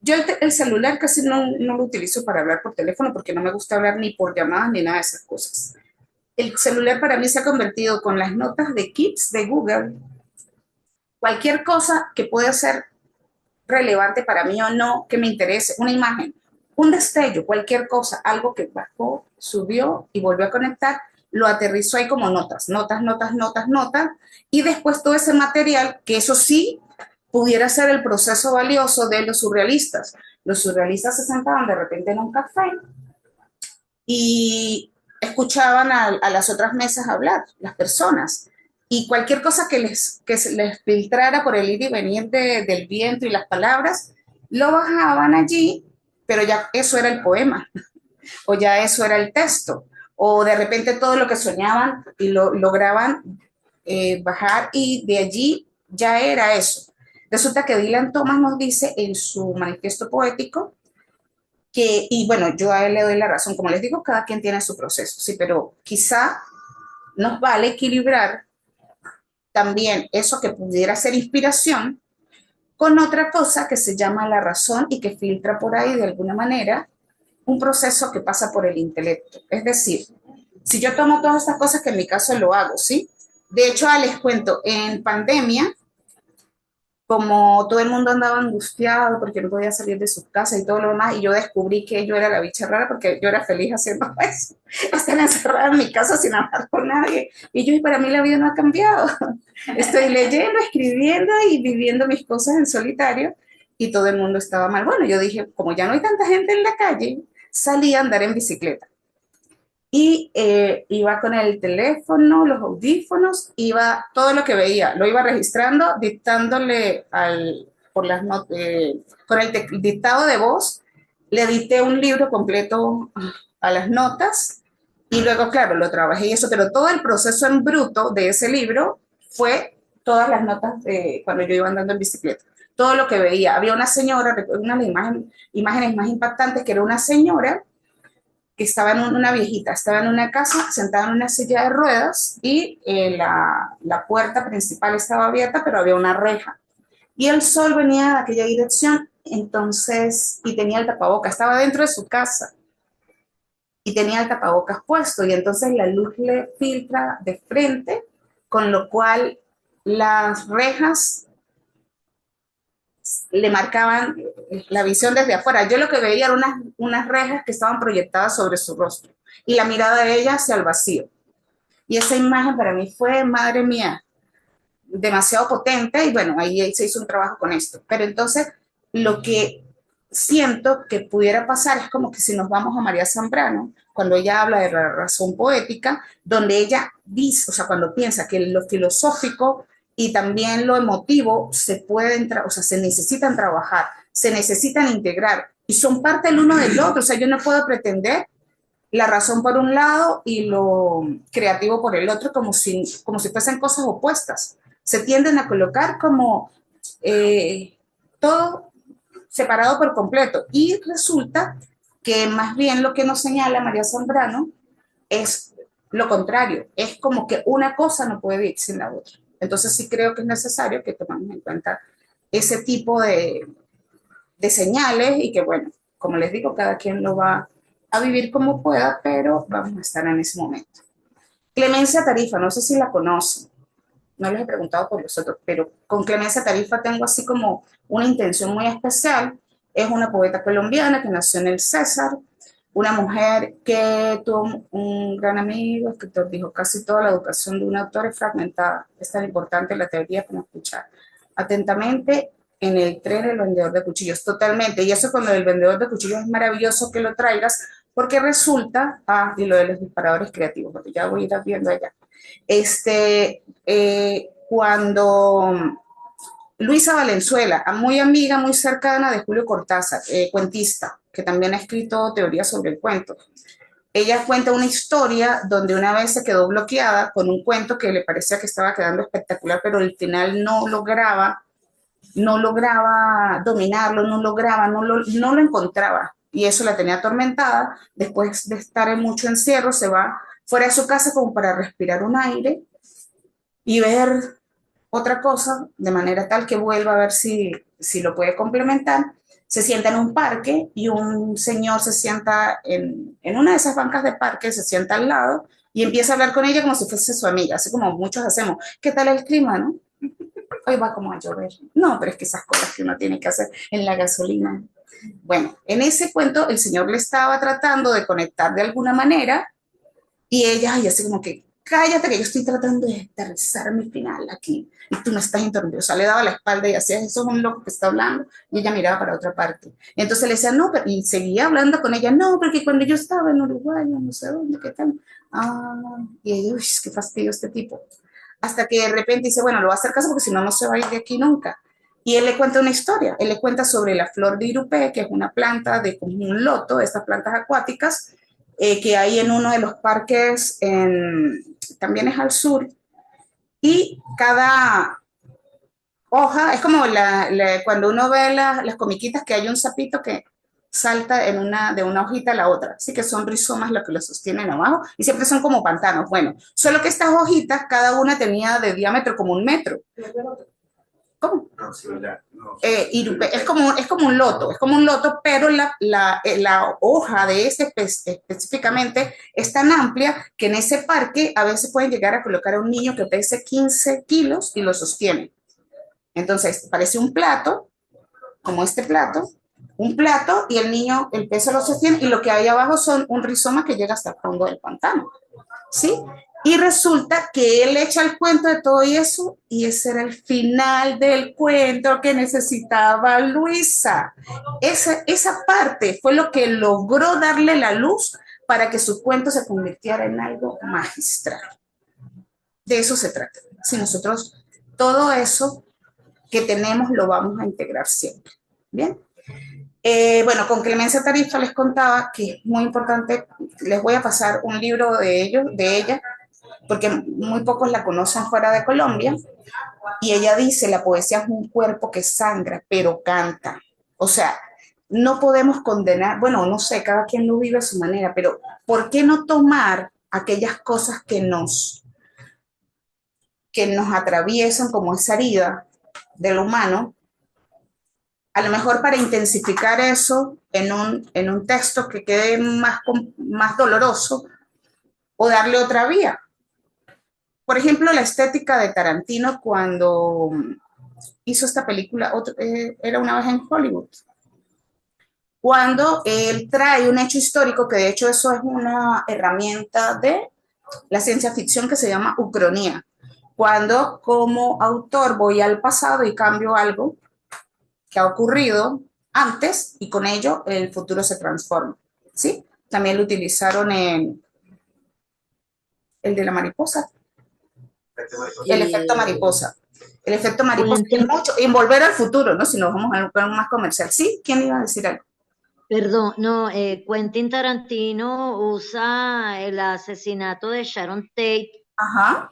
yo el celular casi no lo utilizo para hablar por teléfono porque no me gusta hablar ni por llamadas ni nada de esas cosas. El celular para mí se ha convertido con las notas de Keeps de Google, cualquier cosa que pueda ser relevante para mí o no, que me interese, una imagen, un destello, cualquier cosa, algo que bajó, subió y volvió a conectar, lo aterrizó ahí como notas, notas, notas, notas, notas, y después todo ese material, que eso sí pudiera ser el proceso valioso de los surrealistas. Los surrealistas se sentaban de repente en un café y escuchaban a las otras mesas hablar, las personas, y cualquier cosa que se les filtrara por el ir y venir del viento y las palabras, lo bajaban allí, pero ya eso era el poema, o ya eso era el texto, o de repente todo lo que soñaban y lo lograban bajar y de allí ya era eso. Resulta que Dylan Thomas nos dice en su manifiesto poético que, y bueno, yo a él le doy la razón, como les digo, cada quien tiene su proceso, sí, pero quizá nos vale equilibrar también eso que pudiera ser inspiración con otra cosa que se llama la razón y que filtra por ahí de alguna manera un proceso que pasa por el intelecto. Es decir, si yo tomo todas estas cosas, que en mi caso lo hago, ¿sí? De hecho, les cuento, en pandemia, como todo el mundo andaba angustiado porque no podía salir de sus casas y todo lo demás, y yo descubrí que yo era la bicha rara porque yo era feliz haciendo eso, estar encerrada en mi casa sin hablar con nadie. Y yo, y para mí la vida no ha cambiado. Estoy leyendo, escribiendo y viviendo mis cosas en solitario y todo el mundo estaba mal. Bueno, yo dije, como ya no hay tanta gente en la calle, salí a andar en bicicleta. Y iba con el teléfono, los audífonos, iba todo lo que veía, lo iba registrando, dictándole con el dictado de voz, le dicté un libro completo a las notas y luego, claro, lo trabajé y eso, pero todo el proceso en bruto de ese libro fue todas las notas de cuando yo iba andando en bicicleta. Todo lo que veía. Había una señora, una de las imágenes más impactantes, que era una señora que estaba una viejita, estaba en una casa, sentada en una silla de ruedas y la puerta principal estaba abierta, pero había una reja. Y el sol venía de aquella dirección, entonces, y tenía el tapabocas, estaba dentro de su casa y tenía el tapabocas puesto, y entonces la luz le filtra de frente, con lo cual las rejas le marcaban la visión desde afuera. Yo lo que veía eran unas rejas que estaban proyectadas sobre su rostro y la mirada de ella hacia el vacío. Y esa imagen para mí fue, madre mía, demasiado potente, y bueno, ahí se hizo un trabajo con esto. Pero entonces, lo que siento que pudiera pasar es como que si nos vamos a María Zambrano, cuando ella habla de la razón poética, donde ella dice, o sea, cuando piensa que lo filosófico y también lo emotivo se necesitan trabajar, se necesitan integrar y son parte el uno del otro. O sea, yo no puedo pretender la razón por un lado y lo creativo por el otro como si fuesen cosas opuestas. Se tienden a colocar como todo separado por completo, y resulta que más bien lo que nos señala María Zambrano es lo contrario, es como que una cosa no puede vivir sin la otra. Entonces sí creo que es necesario que tomemos en cuenta ese tipo de señales y que, bueno, como les digo, cada quien lo va a vivir como pueda, pero vamos a estar en ese momento. Clemencia Tarifa, no sé si la conocen, no les he preguntado por los otros, pero con Clemencia Tarifa tengo así como una intención muy especial. Es una poeta colombiana que nació en el César, una mujer que tuvo un gran amigo, escritor, dijo, casi toda la educación de un autor es fragmentada. Es tan importante la teoría como escuchar atentamente en el tren el vendedor de cuchillos. Totalmente. Y eso con el vendedor de cuchillos es maravilloso que lo traigas, Porque resulta, y lo de los disparadores creativos, porque ya voy a ir viendo allá. Cuando Luisa Valenzuela, muy amiga, muy cercana de Julio Cortázar, cuentista, que también ha escrito teorías sobre el cuento. Ella cuenta una historia donde una vez se quedó bloqueada con un cuento que le parecía que estaba quedando espectacular, pero al final no lograba dominarlo, no lo encontraba. Y eso la tenía atormentada. Después de estar en mucho encierro, se va fuera de su casa como para respirar un aire y ver otra cosa, de manera tal que vuelva a ver si lo puede complementar. Se sienta en un parque y un señor se sienta en una de esas bancas de parque, se sienta al lado y empieza a hablar con ella como si fuese su amiga, así como muchos hacemos. ¿Qué tal el clima, no? Hoy va como a llover. No, pero es que esas cosas que uno tiene que hacer en la gasolina. Bueno, en ese cuento el señor le estaba tratando de conectar de alguna manera y ella, así como que, cállate que yo estoy tratando de aterrizar mi final aquí y tú me estás interrumpiendo. O sea, le daba la espalda y hacía, eso es un loco que está hablando, y ella miraba para otra parte. Entonces le decía, no, pero, y seguía hablando con ella, no, porque cuando yo estaba en Uruguay, no sé dónde, qué tal. Y ella, uy, qué fastidio este tipo. Hasta que de repente dice, bueno, lo va a hacer caso porque si no, no se va a ir de aquí nunca. Y él le cuenta una historia, él le cuenta sobre la flor de Irupé, que es una planta de como un loto, estas plantas acuáticas, que hay en uno de los parques, también es al sur, y cada hoja, es como cuando uno ve las comiquitas que hay un sapito que salta de una hojita a la otra, así que son rizomas los que lo sostienen abajo, y siempre son como pantanos. Bueno, solo que estas hojitas, cada una tenía de diámetro como 1 metro. ¿Cómo? No, sí, no. Es como un loto, pero la hoja de específicamente es tan amplia que en ese parque a veces pueden llegar a colocar a un niño que pese 15 kilos y lo sostiene. Entonces, parece un plato, como este plato, un plato, y el niño, el peso lo sostiene, y lo que hay abajo son un rizoma que llega hasta el fondo del pantano, ¿sí? Y resulta que él echa el cuento de todo eso, y ese era el final del cuento que necesitaba Luisa. Esa parte fue lo que logró darle la luz para que su cuento se convirtiera en algo magistral. De eso se trata. Si nosotros todo eso que tenemos lo vamos a integrar siempre. ¿Bien? Bueno, con Clemencia Tarifa les contaba que es muy importante, les voy a pasar un libro de ella, porque muy pocos la conocen fuera de Colombia, y ella dice, la poesía es un cuerpo que sangra, pero canta. O sea, no podemos condenar, bueno, no sé, cada quien lo vive a su manera, pero ¿por qué no tomar aquellas cosas que nos atraviesan como esa herida del humano, a lo mejor para intensificar eso en un texto que quede más doloroso, o darle otra vía? Por ejemplo, la estética de Tarantino cuando hizo esta película, Era una vez en Hollywood, cuando él trae un hecho histórico, que de hecho eso es una herramienta de la ciencia ficción que se llama ucronía, cuando como autor voy al pasado y cambio algo que ha ocurrido antes y con ello el futuro se transforma, ¿sí? También lo utilizaron en el de la mariposa, el efecto mariposa. El efecto mariposa es mucho, en Volver al Futuro, ¿no? Si nos vamos a algo más comercial. ¿Sí? ¿Quién iba a decir algo? Perdón, no, Quentin Tarantino usa el asesinato de Sharon Tate. Ajá.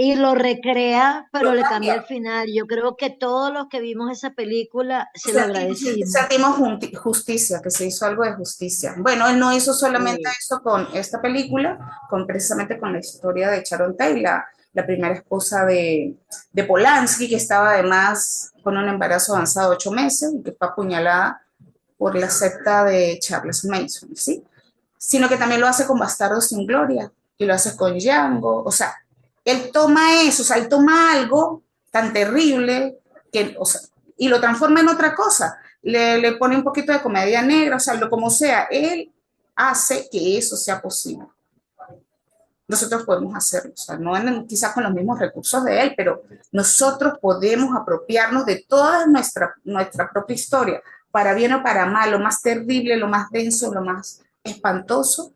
Y lo recrea, pero le cambia el final. Yo creo que todos los que vimos esa película se lo agradecimos. Sentimos justicia, que se hizo algo de justicia. Bueno, él no hizo solamente esto con esta película, precisamente con la historia de Sharon Tate, la primera esposa de Polanski, que estaba además con un embarazo avanzado de 8 meses, y que fue apuñalada por la secta de Charles Manson, ¿sí? Sino que también lo hace con Bastardos sin Gloria, y lo hace con Django. O sea, él toma eso, o sea, él toma algo tan terrible que, o sea, y lo transforma en otra cosa. Le pone un poquito de comedia negra, o sea, como sea, él hace que eso sea posible. Nosotros podemos hacerlo, o sea, no quizás con los mismos recursos de él, pero nosotros podemos apropiarnos de toda nuestra propia historia para bien o para mal, lo más terrible, lo más denso, lo más espantoso,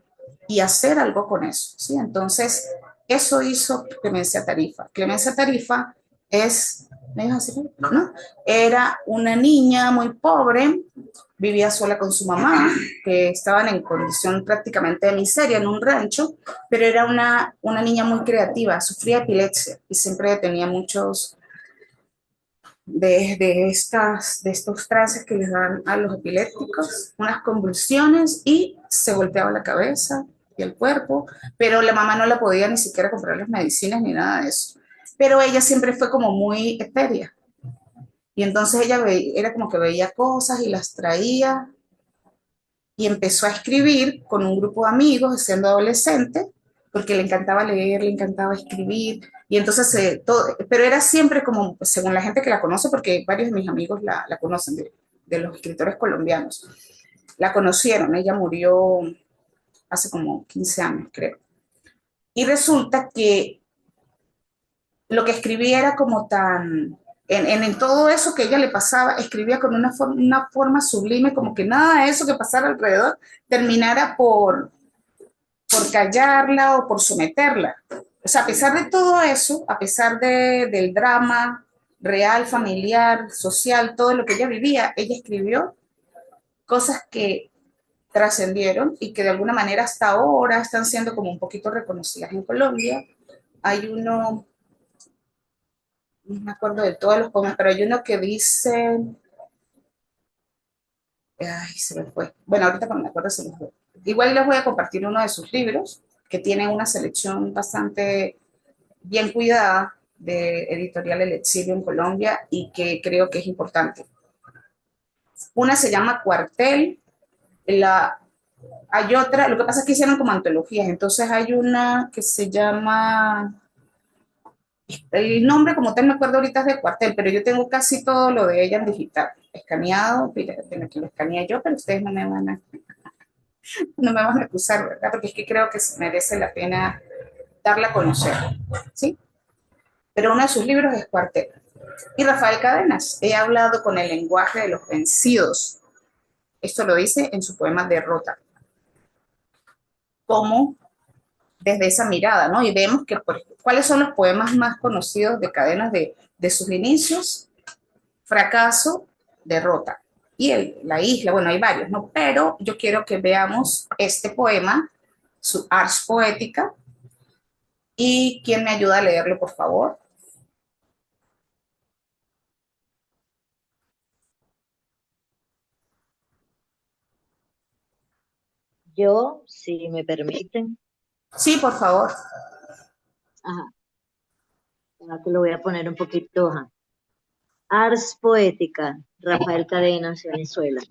y hacer algo con eso, ¿sí? Entonces, eso hizo Clemencia Tarifa. Clemencia Tarifa es, ¿me dejas así? ¿No? Era una niña muy pobre, vivía sola con su mamá, que estaban en condición prácticamente de miseria en un rancho, pero era una niña muy creativa, sufría epilepsia y siempre tenía muchos de estos trances que les dan a los epilépticos, unas convulsiones, y se golpeaba la cabeza y el cuerpo, pero la mamá no la podía ni siquiera comprar las medicinas ni nada de eso. Pero ella siempre fue como muy etérea. Y entonces ella era como que veía cosas y las traía, y empezó a escribir con un grupo de amigos siendo adolescente, porque le encantaba leer, le encantaba escribir, y entonces todo, pero era siempre como, según la gente que la conoce, porque varios de mis amigos la conocen, de los escritores colombianos, la conocieron, ella murió hace como 15 años, creo. Y resulta que lo que escribía era como tan, en todo eso que ella le pasaba, escribía con una forma sublime, como que nada de eso que pasara alrededor terminara por callarla o por someterla. O sea, a pesar de todo eso, a pesar del drama real, familiar, social, todo lo que ella vivía, ella escribió cosas que trascendieron y que de alguna manera hasta ahora están siendo como un poquito reconocidas en Colombia. Hay uno, no me acuerdo de todos los poemas, pero hay uno que dice, ay, se me fue. Bueno, ahorita cuando me acuerdo se me fue. Igual les voy a compartir uno de sus libros, que tiene una selección bastante bien cuidada de Editorial El Exilio en Colombia y que creo que es importante. Una se llama Cuartel, hay otra, lo que pasa es que hicieron como antologías, entonces hay una que se llama, el nombre como tal me acuerdo ahorita es de Cuartel, pero yo tengo casi todo lo de ella en digital, escaneado, fíjate que lo escaneé yo, pero ustedes no me van a acusar, ¿verdad? Porque es que creo que merece la pena darla a conocer, ¿sí? Pero uno de sus libros es Cuartel. Y Rafael Cadenas, he hablado con el lenguaje de los vencidos. Esto lo dice en su poema Derrota. Como desde esa mirada, ¿no? Y vemos que, ¿cuáles son los poemas más conocidos de Cadenas de sus inicios? Fracaso, Derrota. Y La Isla, bueno, hay varios, ¿no? Pero yo quiero que veamos este poema, su ars poética. ¿Y quién me ayuda a leerlo, por favor? Yo, si me permiten, Sí, por favor. ajá, ahora te lo voy a poner un poquito, ajá. Ars Poética, Rafael Cadenas, Venezuela.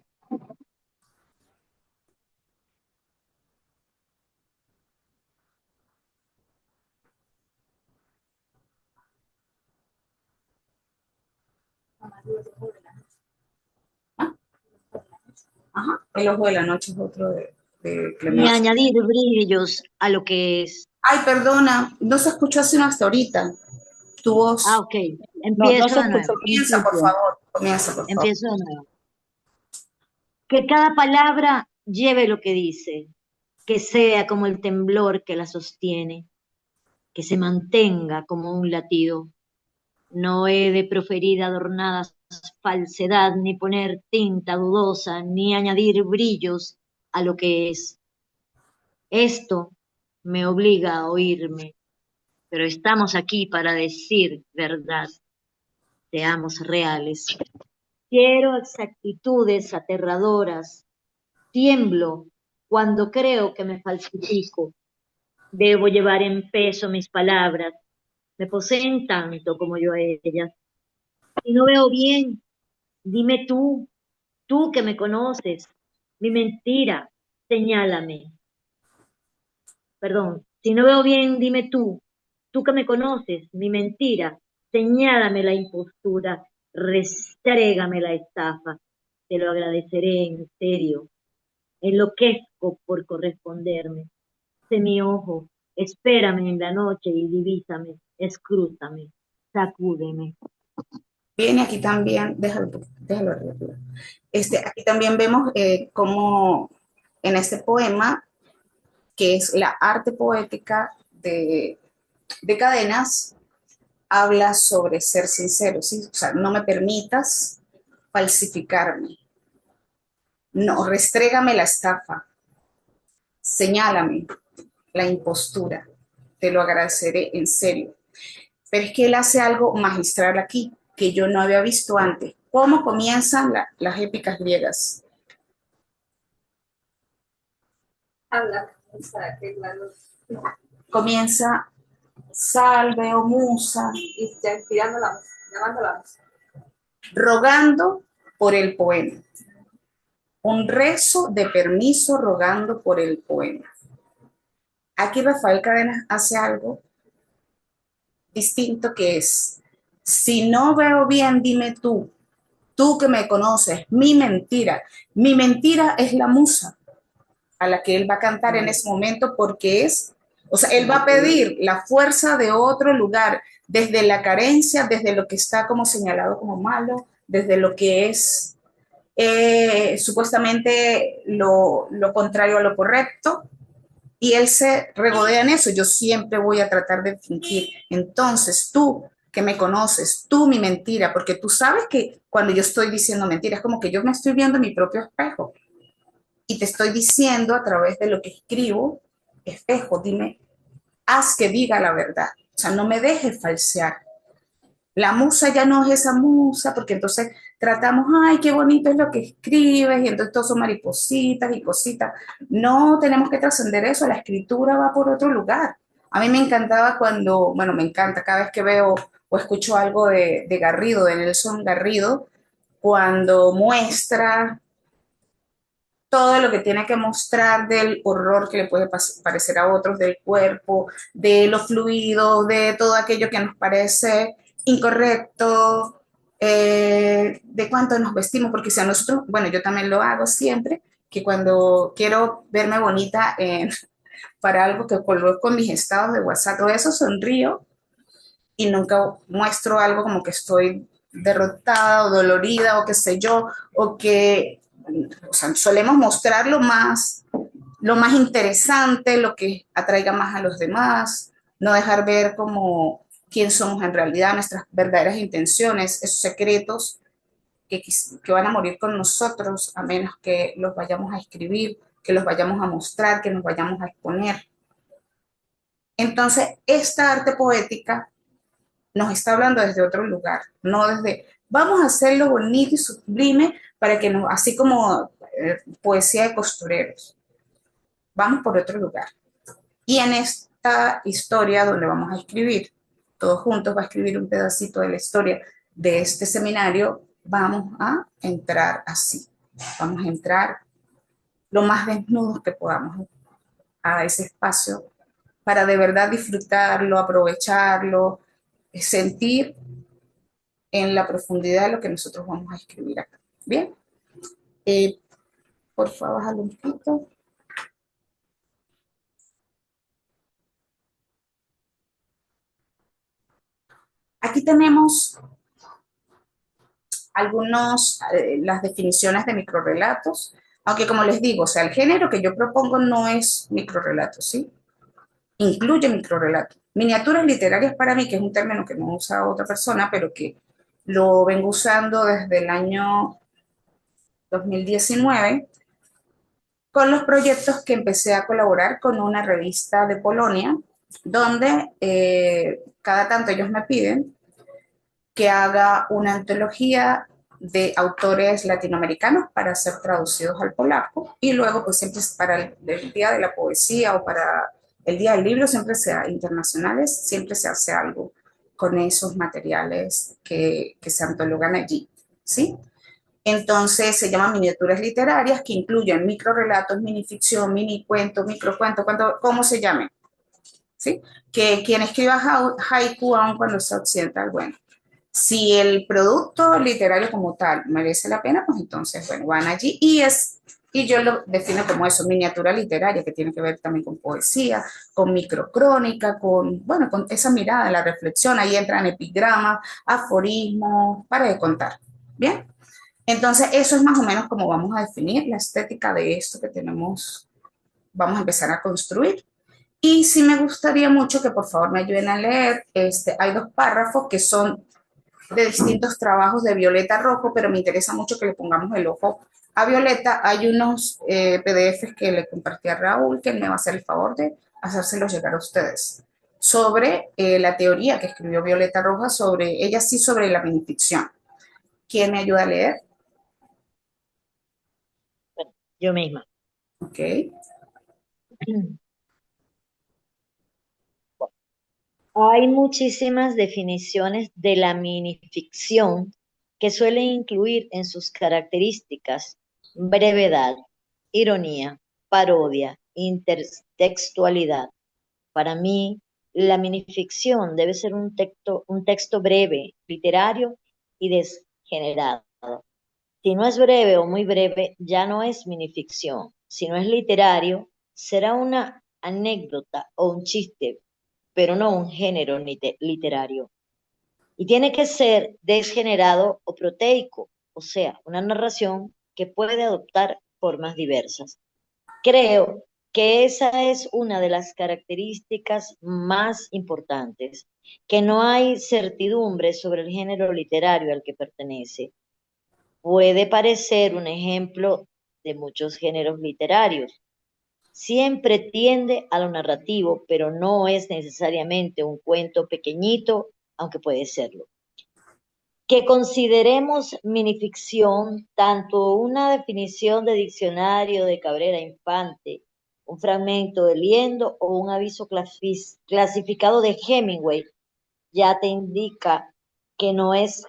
Ajá. El ojo de la noche es otro de Ni Clemencia. añadir brillos a lo que es. Ay, perdona, no se escuchó sino hasta ahorita. Tu voz. Ok, No empiezo se de escuchó nuevo. al Comienza, por principio. favor. Comienza, por favor. Empiezo de nuevo. Que cada palabra lleve lo que dice, que sea como el temblor que la sostiene, que se mantenga como un latido. No he de proferir adornadas falsedad, ni poner tinta dudosa, ni añadir brillos a lo que es. Esto me obliga a oírme, pero estamos aquí para decir verdad. Seamos reales. Quiero exactitudes aterradoras. Tiemblo cuando creo que me falsifico. Debo llevar en peso mis palabras. Me poseen tanto como yo a ellas. Si no veo bien, dime tú que me conoces. Mi mentira, señálame. Perdón, si no veo bien, dime tú que me conoces. Mi mentira, señálame la impostura. Restrégame la estafa. Te lo agradeceré en serio. Enloquezco por corresponderme. Sé mi ojo, espérame en la noche y divísame, escrútame, sacúdeme. Bien, y aquí también, déjalo arriba. Aquí también vemos cómo en este poema, que es la arte poética de Cadenas, habla sobre ser sincero, ¿sí? O sea, no me permitas falsificarme, no, restrégame la estafa, señálame la impostura, te lo agradeceré en serio. Pero es que él hace algo magistral aquí, que yo no había visto antes. ¿Cómo comienzan las épicas griegas? Habla, o sea, que Comienza salve o musa, y ya inspirando la música, llamando la música. rogando por el poema. Un rezo de permiso rogando por el poema. Aquí Rafael Cadenas hace algo distinto, que es, si no veo bien, dime tú que me conoces, mi mentira es la musa a la que él va a cantar en ese momento, porque es, o sea, él va a pedir la fuerza de otro lugar, desde la carencia, desde lo que está como señalado como malo, desde lo que es supuestamente lo contrario a lo correcto, y él se regodea en eso. Yo siempre voy a tratar de fingir. Entonces tú que me conoces, tú mi mentira, porque tú sabes que cuando yo estoy diciendo mentiras, es como que yo me estoy viendo en mi propio espejo y te estoy diciendo a través de lo que escribo, espejo, dime, haz que diga la verdad. O sea, no me dejes falsear. La musa ya no es esa musa, porque entonces tratamos, ay, qué bonito es lo que escribes, y entonces todos son maripositas y cositas. No tenemos que trascender eso, la escritura va por otro lugar. A mí me encantaba cuando, bueno, me encanta cada vez que veo o escucho algo de Garrido, de Nelson Garrido, cuando muestra todo lo que tiene que mostrar del horror que le puede parecer a otros, del cuerpo, de los fluidos, de todo aquello que nos parece incorrecto, de cuánto nos vestimos, porque si a nosotros, bueno, yo también lo hago siempre, que cuando quiero verme bonita para algo que coloco en mis estados de WhatsApp, todo eso sonrío y nunca muestro algo como que estoy derrotada o dolorida o qué sé yo, o que, o sea, solemos mostrar lo más interesante, lo que atraiga más a los demás, no dejar ver como quién somos en realidad, nuestras verdaderas intenciones, esos secretos que van a morir con nosotros a menos que los vayamos a escribir, que los vayamos a mostrar, que nos vayamos a exponer. Entonces, esta arte poética nos está hablando desde otro lugar, no desde, vamos a hacerlo bonito y sublime para que nos, así como poesía de costureros, vamos por otro lugar. Y en esta historia donde vamos a escribir, todos juntos va a escribir un pedacito de la historia de este seminario, vamos a entrar así, vamos a entrar lo más desnudos que podamos a ese espacio para de verdad disfrutarlo, aprovecharlo, sentir en la profundidad de lo que nosotros vamos a escribir acá. Bien, por favor, bájalo un poquito. Aquí tenemos las definiciones de microrrelatos, aunque como les digo, o sea, el género que yo propongo no es microrrelatos, ¿sí? Incluye microrrelatos. Miniaturas literarias para mí, que es un término que no usa otra persona, pero que lo vengo usando desde el año 2019, con los proyectos que empecé a colaborar con una revista de Polonia, donde cada tanto ellos me piden que haga una antología de autores latinoamericanos para ser traducidos al polaco, y luego pues siempre para el Día de la Poesía o para el Día del Libro, siempre sea internacionales, siempre se hace algo con esos materiales que se antologan allí, ¿sí? Entonces se llaman miniaturas literarias, que incluyen microrelatos, minificción, minicuentos, microcuentos, ¿cómo se llamen? ¿Sí? Que quien escriba haiku, aun cuando sea occidental, bueno, si el producto literario como tal merece la pena, pues entonces, bueno, van allí y es Y yo lo defino como eso, miniatura literaria, que tiene que ver también con poesía, con microcrónica, con, bueno, con esa mirada, la reflexión. Ahí entran epigramas, aforismos, para de contar. ¿Bien? Entonces, eso es más o menos como vamos a definir la estética de esto que tenemos, vamos a empezar a construir. Y sí me gustaría mucho que por favor me ayuden a leer, hay 2 párrafos que son de distintos trabajos de Violeta Rojo, pero me interesa mucho que le pongamos el ojo a Violeta. Hay unos PDFs que le compartí a Raúl, que me va a hacer el favor de hacérselos llegar a ustedes, sobre la teoría que escribió Violeta Roja, sobre, ella sí, sobre la minificción. ¿Quién me ayuda a leer? Bueno, yo misma. Ok. Hay muchísimas definiciones de la minificción que suelen incluir en sus características brevedad, ironía, parodia, intertextualidad. Para mí, la minificción debe ser un texto breve, literario y desgenerado. Si no es breve o muy breve, ya no es minificción. Si no es literario, será una anécdota o un chiste, pero no un género literario. Y tiene que ser desgenerado o proteico, o sea, una narración que puede adoptar formas diversas. Creo que esa es una de las características más importantes, que no hay certidumbre sobre el género literario al que pertenece. Puede parecer un ejemplo de muchos géneros literarios. Siempre tiende a lo narrativo, pero no es necesariamente un cuento pequeñito, aunque puede serlo. Que consideremos minificción tanto una definición de diccionario de Cabrera Infante, un fragmento de Liendo o un aviso clasificado de Hemingway, ya te indica que no es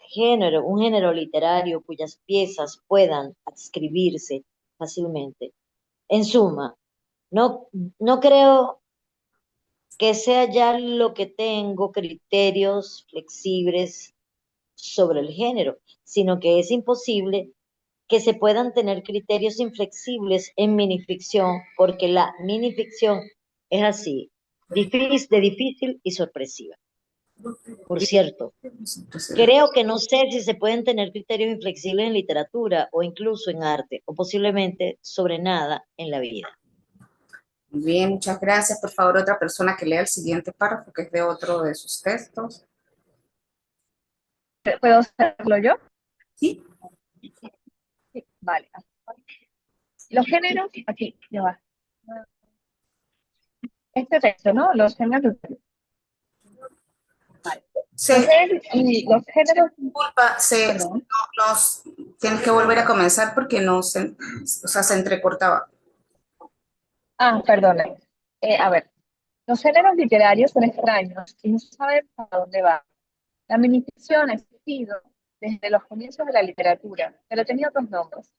un género literario cuyas piezas puedan adscribirse fácilmente. En suma, no, no creo que sea ya lo que tengo criterios flexibles sobre el género, sino que es imposible que se puedan tener criterios inflexibles en minificción, porque la minificción es así, difícil y sorpresiva. Por cierto, creo que no sé si se pueden tener criterios inflexibles en literatura o incluso en arte, o posiblemente sobre nada en la vida. Muy bien, muchas gracias. Por favor, otra persona que lea el siguiente párrafo, que es de otro de sus textos. ¿Puedo hacerlo yo? Sí. Sí, vale. Los géneros, aquí, ya va. Este texto, ¿no? Los géneros. Vale. Sí. Y los géneros. Disculpa, tienes que volver a comenzar porque no se, o sea, se entrecortaba. Perdona. A ver, los géneros literarios son extraños y no se sabe para dónde va. La minificción ha existido desde los comienzos de la literatura, pero tenía otros nombres: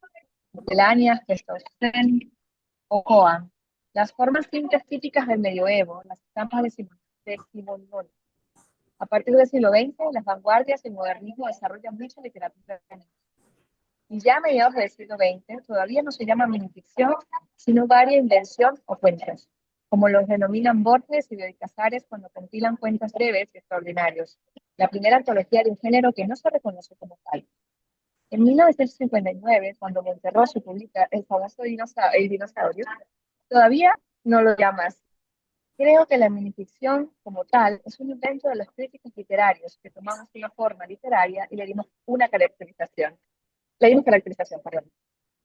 misceláneas, Pleistoceno o Coan. Las formas simples típicas del medioevo, las estampas decimonónicas. A partir del siglo XX, las vanguardias y el modernismo desarrollan mucha literatura. Y ya a mediados del siglo XX, todavía no se llama minificción, sino varia invención o cuentos, como los denominan Borges y Bioy Casares cuando compilan cuentos breves y extraordinarios, la primera antología de un género que no se reconoce como tal. En 1959, cuando Monterroso publica El famoso dinosaurio, todavía no lo llama así. Creo que la minificción como tal es un invento de los críticos literarios que tomamos una forma literaria y le dimos caracterización. Perdón.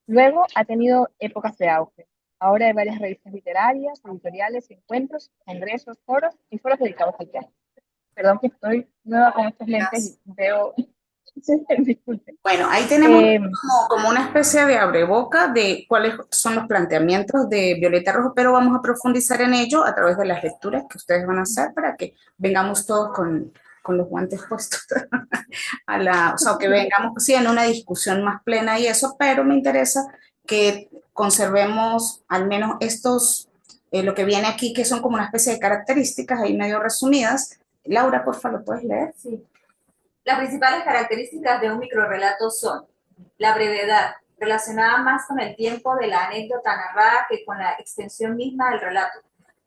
Luego ha tenido épocas de auge. Ahora hay varias revistas literarias, editoriales, encuentros, congresos, foros y foros dedicados al tema. Perdón que estoy nueva con estos lentes y veo... Disculpe. Bueno, ahí tenemos como una especie de abreboca de cuáles son los planteamientos de Violeta Rojo, pero vamos a profundizar en ello a través de las lecturas que ustedes van a hacer para que vengamos todos con los guantes puestos o sea, que vengamos sí, en una discusión más plena y eso, pero me interesa que conservemos al menos estos, lo que viene aquí, que son como una especie de características ahí medio resumidas. Laura, por favor, ¿lo puedes leer? Sí. Las principales características de un microrrelato son la brevedad, relacionada más con el tiempo de la anécdota narrada que con la extensión misma del relato,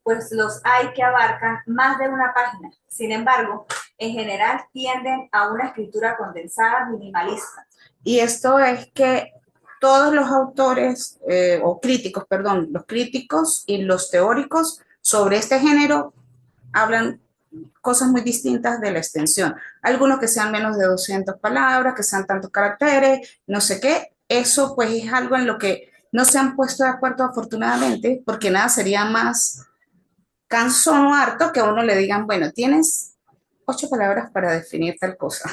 pues los hay que abarcan más de una página. Sin embargo, en general tienden a una escritura condensada, minimalista. Y esto es que todos los autores, o críticos, perdón, los críticos y los teóricos sobre este género hablan cosas muy distintas de la extensión. Algunos que sean menos de 200 palabras, que sean tantos caracteres, no sé qué. Eso pues es algo en lo que no se han puesto de acuerdo afortunadamente, porque nada sería más cansón o harto que a uno le digan, bueno, tienes 8 palabras para definir tal cosa.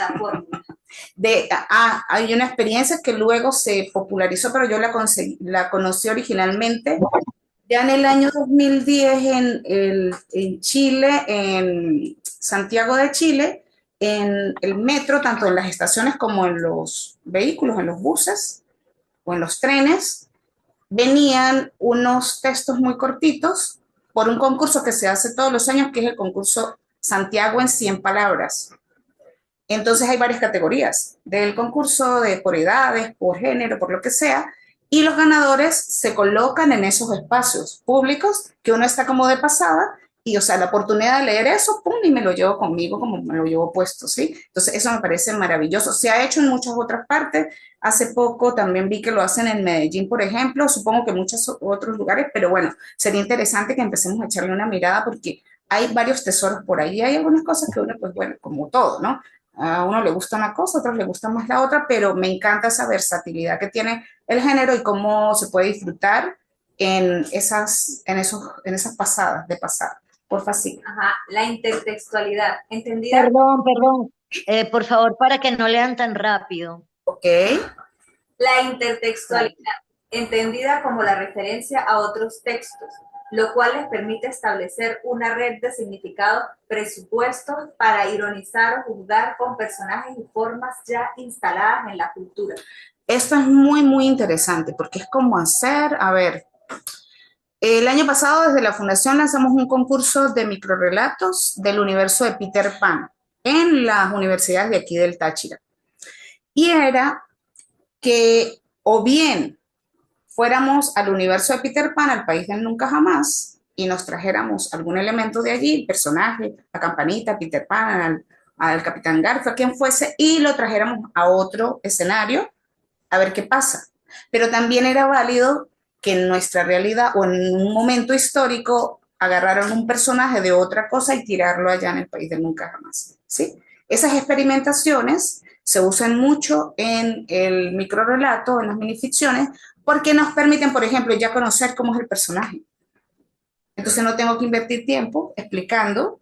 Hay una experiencia que luego se popularizó, pero yo la conocí originalmente ya en el año 2010 en Chile, en Santiago de Chile, en el metro, tanto en las estaciones como en los vehículos, en los buses o en los trenes, venían unos textos muy cortitos por un concurso que se hace todos los años, que es el concurso Santiago en 100 palabras. Entonces hay varias categorías del concurso, por edades, por género, por lo que sea, y los ganadores se colocan en esos espacios públicos que uno está como de pasada y, o sea, la oportunidad de leer eso, pum, y me lo llevo conmigo como me lo llevo puesto, ¿sí? Entonces eso me parece maravilloso. Se ha hecho en muchas otras partes. Hace poco también vi que lo hacen en Medellín, por ejemplo, supongo que en muchos otros lugares, pero bueno, sería interesante que empecemos a echarle una mirada porque hay varios tesoros por ahí. Hay algunas cosas que uno, pues bueno, como todo, ¿no? A uno le gusta una cosa, a otros le gusta más la otra, pero me encanta esa versatilidad que tiene el género y cómo se puede disfrutar en esas pasadas de pasada. Porfa, sí. Ajá, la intertextualidad, entendida. Perdón. Por favor, para que no lean tan rápido. Ok. La intertextualidad, entendida como la referencia a otros textos, lo cual les permite establecer una red de significados presupuestos para ironizar o juzgar con personajes y formas ya instaladas en la cultura. Esto es muy, muy interesante porque es como hacer, a ver, el año pasado desde la Fundación lanzamos un concurso de microrelatos del universo de Peter Pan en las universidades de aquí del Táchira. Y era que o bien fuéramos al universo de Peter Pan, al país del nunca jamás, y nos trajéramos algún elemento de allí, el personaje, la campanita, Peter Pan, al Capitán Garfio, a quien fuese, y lo trajéramos a otro escenario a ver qué pasa. Pero también era válido que en nuestra realidad o en un momento histórico agarraran un personaje de otra cosa y tirarlo allá en el país del nunca jamás, ¿sí? Esas experimentaciones se usan mucho en el microrelato, en las minificciones, porque nos permiten, por ejemplo, ya conocer cómo es el personaje. Entonces no tengo que invertir tiempo explicando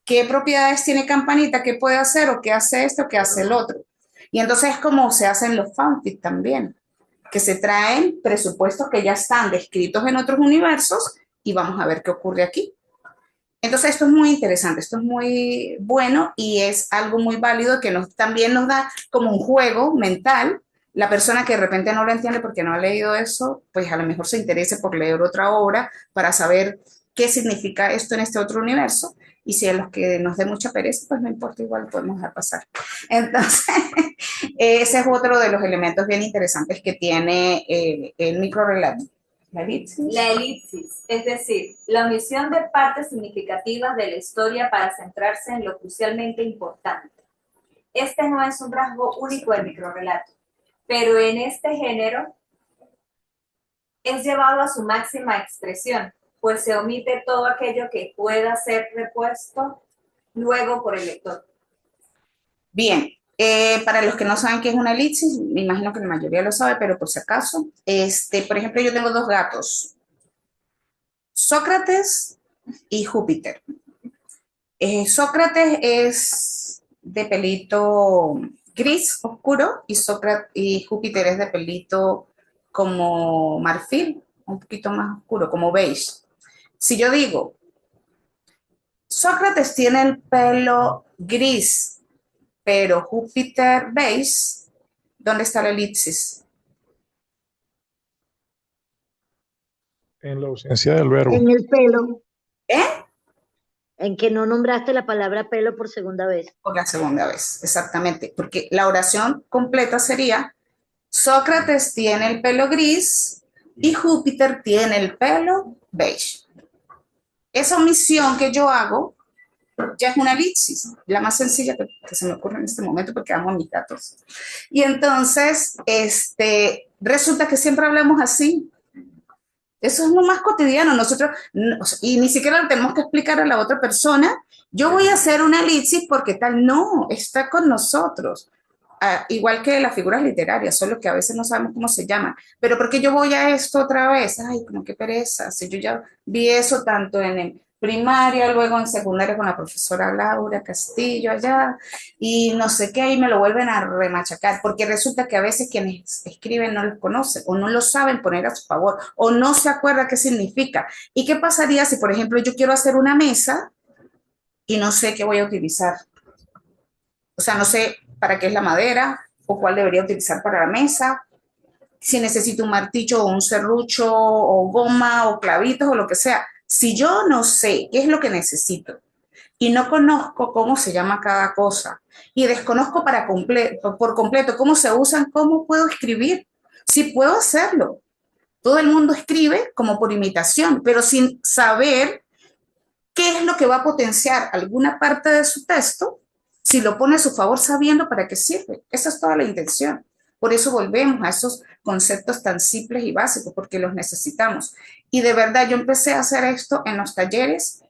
qué propiedades tiene Campanita, qué puede hacer, o qué hace esto, o qué hace el otro. Y entonces es como se hacen los fanfics también, que se traen presupuestos que ya están descritos en otros universos y vamos a ver qué ocurre aquí. Entonces esto es muy interesante, esto es muy bueno y es algo muy válido que también nos da como un juego mental. La persona que de repente no lo entiende porque no ha leído eso, pues a lo mejor se interese por leer otra obra para saber qué significa esto en este otro universo. Y si a los que nos dé mucha pereza, pues no importa, igual podemos dejar pasar. Entonces, ese es otro de los elementos bien interesantes que tiene el microrelato. La elipsis, es decir, la omisión de partes significativas de la historia para centrarse en lo crucialmente importante. Este no es un rasgo único del microrelato, pero en este género es llevado a su máxima expresión, pues se omite todo aquello que pueda ser repuesto luego por el lector. Bien, para los que no saben qué es una elipsis, me imagino que la mayoría lo sabe, pero por si acaso, por ejemplo, yo tengo 2 gatos, Sócrates y Júpiter. Sócrates es de pelito gris oscuro y Júpiter es de pelito como marfil, un poquito más oscuro, como beige. Si yo digo, Sócrates tiene el pelo gris, pero Júpiter beige, ¿dónde está la elipsis? En la ausencia del verbo. En el pelo. ¿Eh? En que no nombraste la palabra pelo por segunda vez. Por la segunda vez, exactamente, porque la oración completa sería Sócrates tiene el pelo gris y Júpiter tiene el pelo beige. Esa omisión que yo hago ya es una elipsis, la más sencilla que se me ocurre en este momento porque amo a mis gatos. Y entonces, resulta que siempre hablamos así. Eso es lo más cotidiano. Nosotros, y ni siquiera lo tenemos que explicar a la otra persona. Yo voy a hacer una elipsis porque tal, no, está con nosotros. Igual que las figuras literarias, solo que a veces no sabemos cómo se llaman. Pero ¿por qué yo voy a esto otra vez? Ay, como qué pereza. Si yo ya vi eso tanto en primaria, luego en secundaria con la profesora Laura Castillo allá, y no sé qué, ahí me lo vuelven a remachacar, porque resulta que a veces quienes escriben no los conocen, o no lo saben poner a su favor, o no se acuerda qué significa. ¿Y qué pasaría si, por ejemplo, yo quiero hacer una mesa y no sé qué voy a utilizar? O sea, no sé para qué es la madera o cuál debería utilizar para la mesa, si necesito un martillo o un serrucho o goma o clavitos o lo que sea. Si yo no sé qué es lo que necesito y no conozco cómo se llama cada cosa y desconozco por completo cómo se usan, ¿cómo puedo escribir? Sí puedo hacerlo. Todo el mundo escribe como por imitación, pero sin saber qué es lo que va a potenciar alguna parte de su texto, si lo pone a su favor sabiendo para qué sirve. Esa es toda la intención. Por eso volvemos a esos conceptos tan simples y básicos, porque los necesitamos. Y de verdad, yo empecé a hacer esto en los talleres,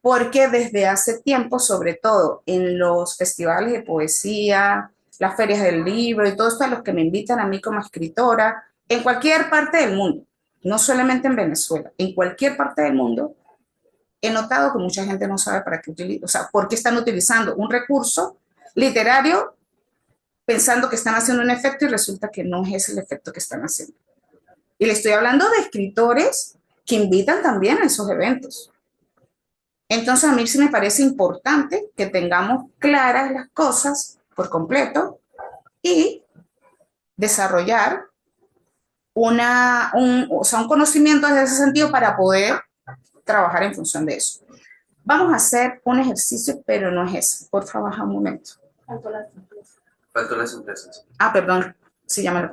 porque desde hace tiempo, sobre todo en los festivales de poesía, las ferias del libro y todo esto a los que me invitan a mí como escritora, en cualquier parte del mundo, no solamente en Venezuela, en cualquier parte del mundo, he notado que mucha gente no sabe para qué utiliza, o sea, por qué están utilizando un recurso literario pensando que están haciendo un efecto y resulta que no es el efecto que están haciendo. Y le estoy hablando de escritores que invitan también a esos eventos. Entonces a mí sí me parece importante que tengamos claras las cosas por completo y desarrollar o sea, un conocimiento en ese sentido para poder trabajar en función de eso. Vamos a hacer un ejercicio, pero no es ese. Por favor, baja un momento. Faltó la simpleza. Ah, perdón. Sí, ya me lo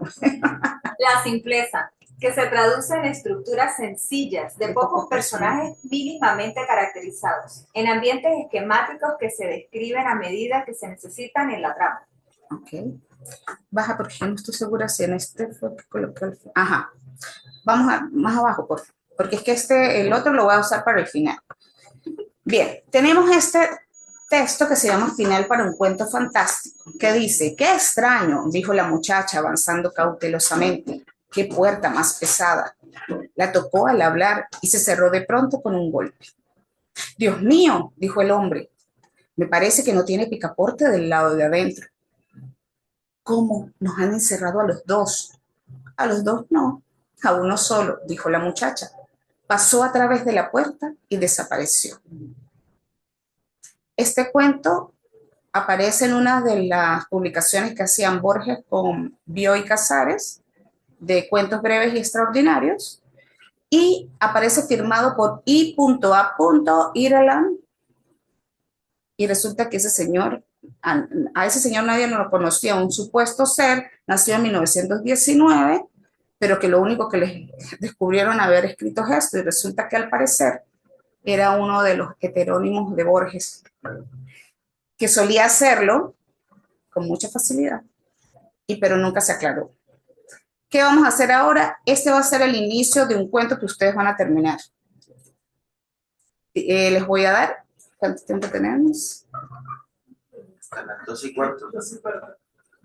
La simpleza, que se traduce en estructuras sencillas de pocos personajes mínimamente caracterizados, en ambientes esquemáticos que se describen a medida que se necesitan en la trama. Ok. Baja porque no estoy segura si en este fue que coloqué el... Ajá. Vamos más abajo, por favor. Porque es que el otro lo voy a usar para el final. Bien, tenemos este texto que se llama Final para un cuento fantástico, que dice, qué extraño, dijo la muchacha avanzando cautelosamente, qué puerta más pesada. La tocó al hablar y se cerró de pronto con un golpe. Dios mío, dijo el hombre, me parece que no tiene picaporte del lado de adentro. ¿Cómo? Nos han encerrado a los dos. A los dos no, a uno solo, dijo la muchacha. Pasó a través de la puerta y desapareció. Este cuento aparece en una de las publicaciones que hacían Borges con Bioy Casares, de cuentos breves y extraordinarios, y aparece firmado por I.A. Ireland, y resulta que ese señor, a ese señor nadie no lo conocía, un supuesto ser, nació en 1919, pero que lo único que les descubrieron haber escrito es esto, y resulta que al parecer era uno de los heterónimos de Borges, que solía hacerlo con mucha facilidad, pero nunca se aclaró. ¿Qué vamos a hacer ahora? Este va a ser el inicio de un cuento que ustedes van a terminar. Les voy a dar, ¿cuánto tiempo tenemos? A las 2:15.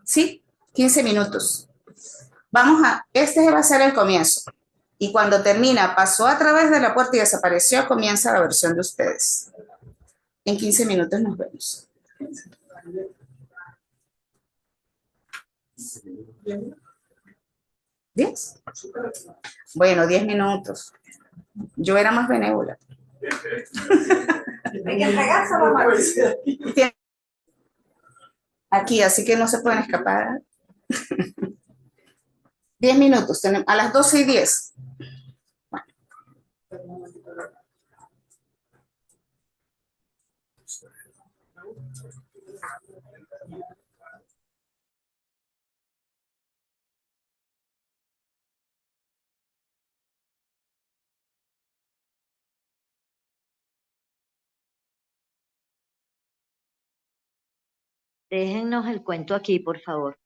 Sí, 15 minutos. Este va a ser el comienzo. Y cuando termina, pasó a través de la puerta y desapareció, comienza la versión de ustedes. En 15 minutos nos vemos. ¿10? Bueno, 10 minutos. Yo era más benévola. Hay que entregarse a la mano. Aquí, así que no se pueden escapar. 10 minutos, a las 12:10. Déjennos el cuento aquí, por favor.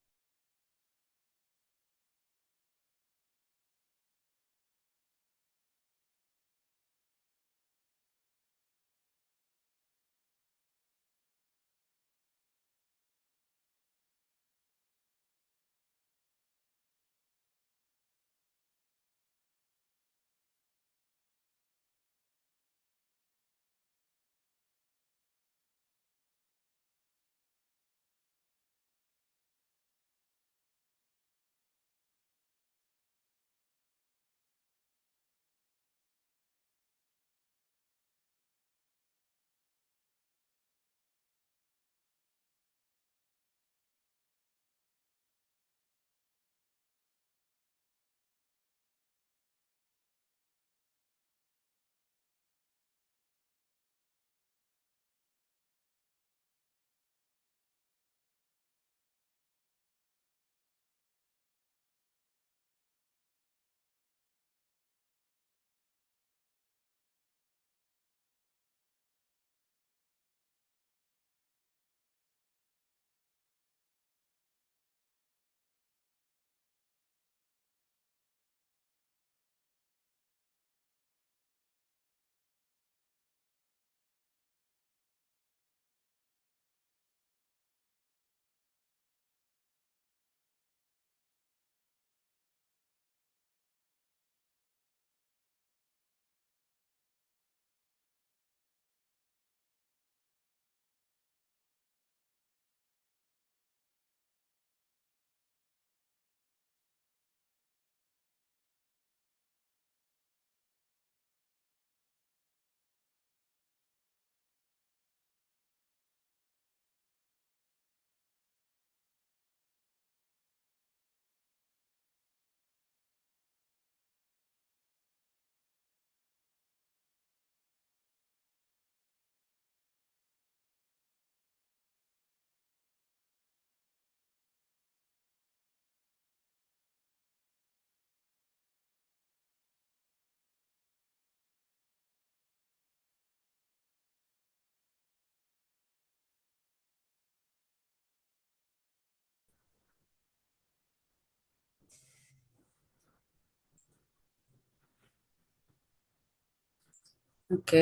Ok.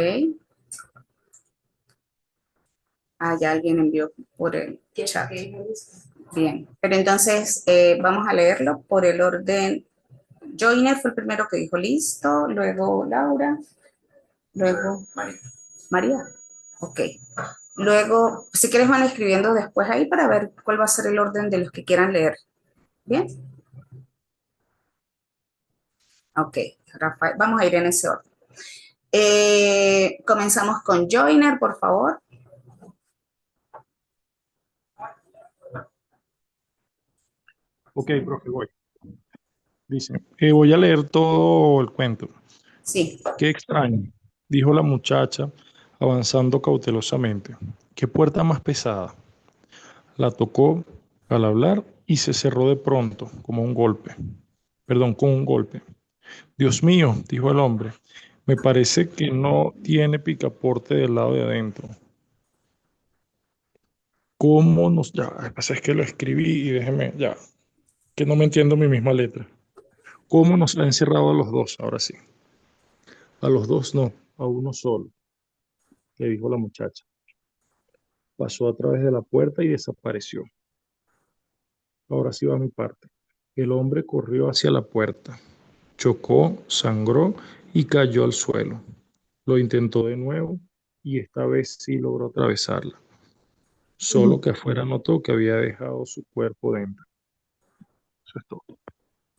Ah, ya alguien envió por el chat. Bien, pero entonces vamos a leerlo por el orden. Joiner fue el primero que dijo listo, luego Laura, luego María. Ok. Luego, si quieres van escribiendo después ahí para ver cuál va a ser el orden de los que quieran leer. Bien. Ok, Rafael, vamos a ir en ese orden. Comenzamos con Joiner, por favor. Ok, profe, voy. Dice, voy a leer todo el cuento. Sí. Qué extraño, dijo la muchacha, avanzando cautelosamente. ¿Qué puerta más pesada? La tocó al hablar y se cerró de pronto, como un golpe. Perdón, con un golpe. Dios mío, dijo el hombre, me parece que no tiene picaporte del lado de adentro. ¿Cómo nos... Ya, lo que pasa es que lo escribí y déjeme, ya, que no me entiendo mi misma letra. ¿Cómo nos ha encerrado a los dos? Ahora sí. A los dos no, a uno solo, le dijo la muchacha. Pasó a través de la puerta y desapareció. Ahora sí va mi parte. El hombre corrió hacia la puerta, chocó, sangró y cayó al suelo. Lo intentó de nuevo y esta vez sí logró atravesarla. Solo que afuera notó que había dejado su cuerpo dentro. Eso es todo.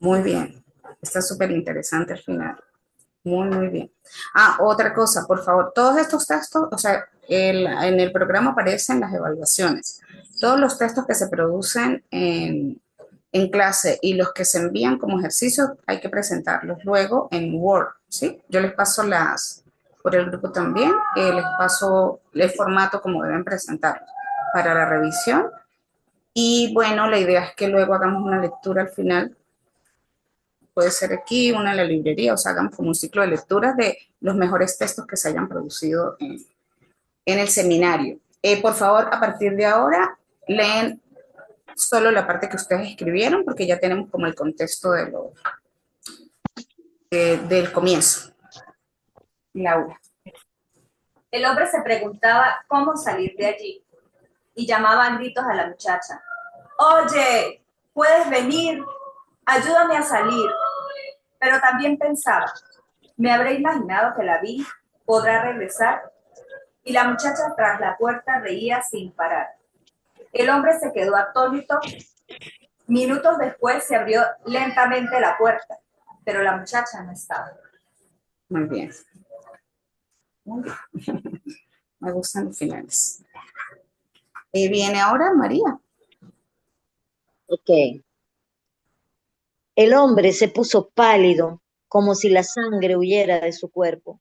Muy bien. Está súper interesante al final. Muy, muy bien. Ah, otra cosa, por favor, todos estos textos, o sea, en el programa aparecen las evaluaciones. Todos los textos que se producen en clase y los que se envían como ejercicios hay que presentarlos luego en Word, ¿sí? Yo les paso por el grupo también, les paso el formato como deben presentarlos para la revisión. Y bueno, la idea es que luego hagamos una lectura al final. Puede ser aquí, una en la librería, o sea, hagamos como un ciclo de lecturas de los mejores textos que se hayan producido en el seminario. Por favor, a partir de ahora, leen solo la parte que ustedes escribieron, porque ya tenemos como el contexto del comienzo. Laura. El hombre se preguntaba cómo salir de allí y llamaba a gritos a la muchacha. Oye, ¿puedes venir? Ayúdame a salir. Pero también pensaba, me habré imaginado que la vi, podrá regresar. Y la muchacha tras la puerta reía sin parar. El hombre se quedó atónito. Minutos después se abrió lentamente la puerta, pero la muchacha no estaba. Muy bien. Muy bien. Me gustan los finales. Y viene ahora María. Ok. El hombre se puso pálido, como si la sangre huyera de su cuerpo.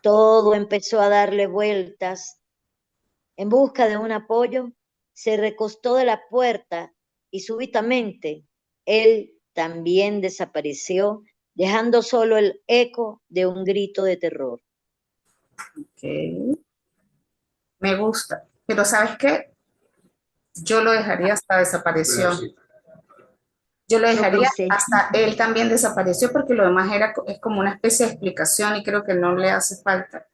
Todo empezó a darle vueltas. En busca de un apoyo, se recostó de la puerta y súbitamente él también desapareció, dejando solo el eco de un grito de terror. Ok. Me gusta. Pero ¿sabes qué? Yo lo dejaría hasta desapareció. Yo lo dejaría hasta él también desapareció porque lo demás es como una especie de explicación y creo que no le hace falta.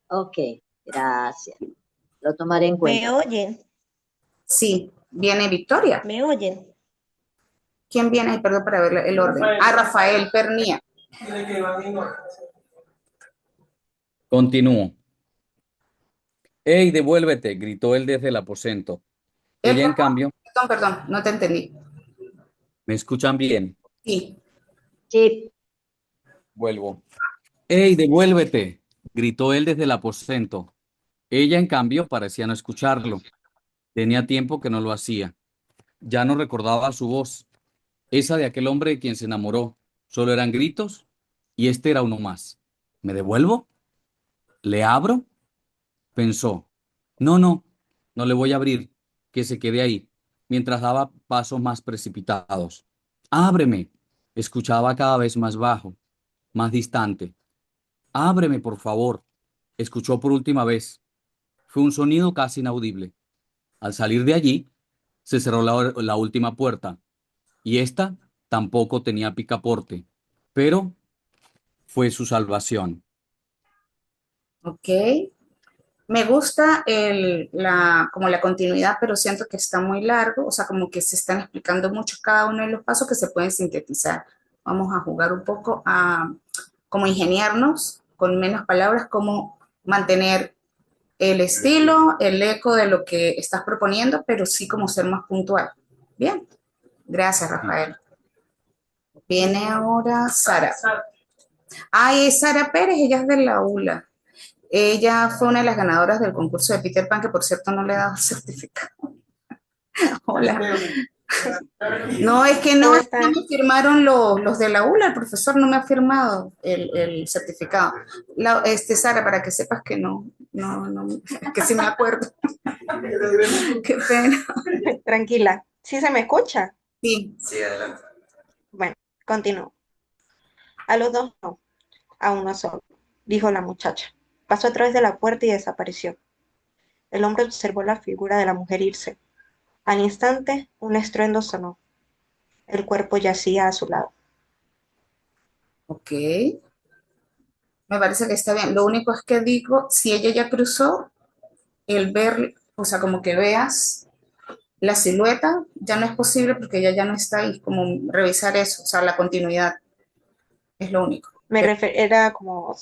Ok, gracias. Lo tomaré en cuenta. ¿Me oyen? Sí, viene Victoria. ¿Me oyen? ¿Quién viene ahí? Perdón para ver el orden. Rafael Pernía. Continúo. ¡Ey, devuélvete! Gritó él desde el aposento. Ella, en cambio... Perdón, no te entendí. ¿Me escuchan bien? Sí. Sí. Vuelvo. ¡Ey, devuélvete! Gritó él desde el aposento. Ella, en cambio, parecía no escucharlo. Tenía tiempo que no lo hacía. Ya no recordaba su voz. Esa de aquel hombre de quien se enamoró. Solo eran gritos y este era uno más. ¿Me devuelvo? ¿Le abro? Pensó. No, no, no le voy a abrir. Que se quede ahí, mientras daba pasos más precipitados. ¡Ábreme! Escuchaba cada vez más bajo, más distante. ¡Ábreme, por favor! Escuchó por última vez. Fue un sonido casi inaudible. Al salir de allí, se cerró la última puerta, y ésta tampoco tenía picaporte, pero fue su salvación. Ok. Me gusta como la continuidad, pero siento que está muy largo, o sea, como que se están explicando mucho cada uno de los pasos que se pueden sintetizar. Vamos a jugar un poco a como ingeniarnos con menos palabras, cómo mantener el estilo, el eco de lo que estás proponiendo, pero sí como ser más puntual. Bien, gracias, Rafael. Viene ahora Sara. Ay, es Sara Pérez, ella es de la ULA. Ella fue una de las ganadoras del concurso de Peter Pan, que por cierto no le he dado certificado. Hola. No, es que no me firmaron los de la ULA, el profesor no me ha firmado el certificado. Sara, para que sepas que no, que sí me acuerdo. Qué pena. Tranquila. ¿Sí se me escucha? Sí. Sí, adelante. Bueno, continúo. A los dos no, a uno solo, dijo la muchacha. Pasó a través de la puerta y desapareció. El hombre observó la figura de la mujer irse. Al instante, un estruendo sonó. El cuerpo yacía a su lado. Ok. Me parece que está bien. Lo único es que digo, si ella ya cruzó, el ver, o sea, como que veas la silueta, ya no es posible porque ella ya no está ahí, como revisar eso, o sea, la continuidad. Es lo único. Era como,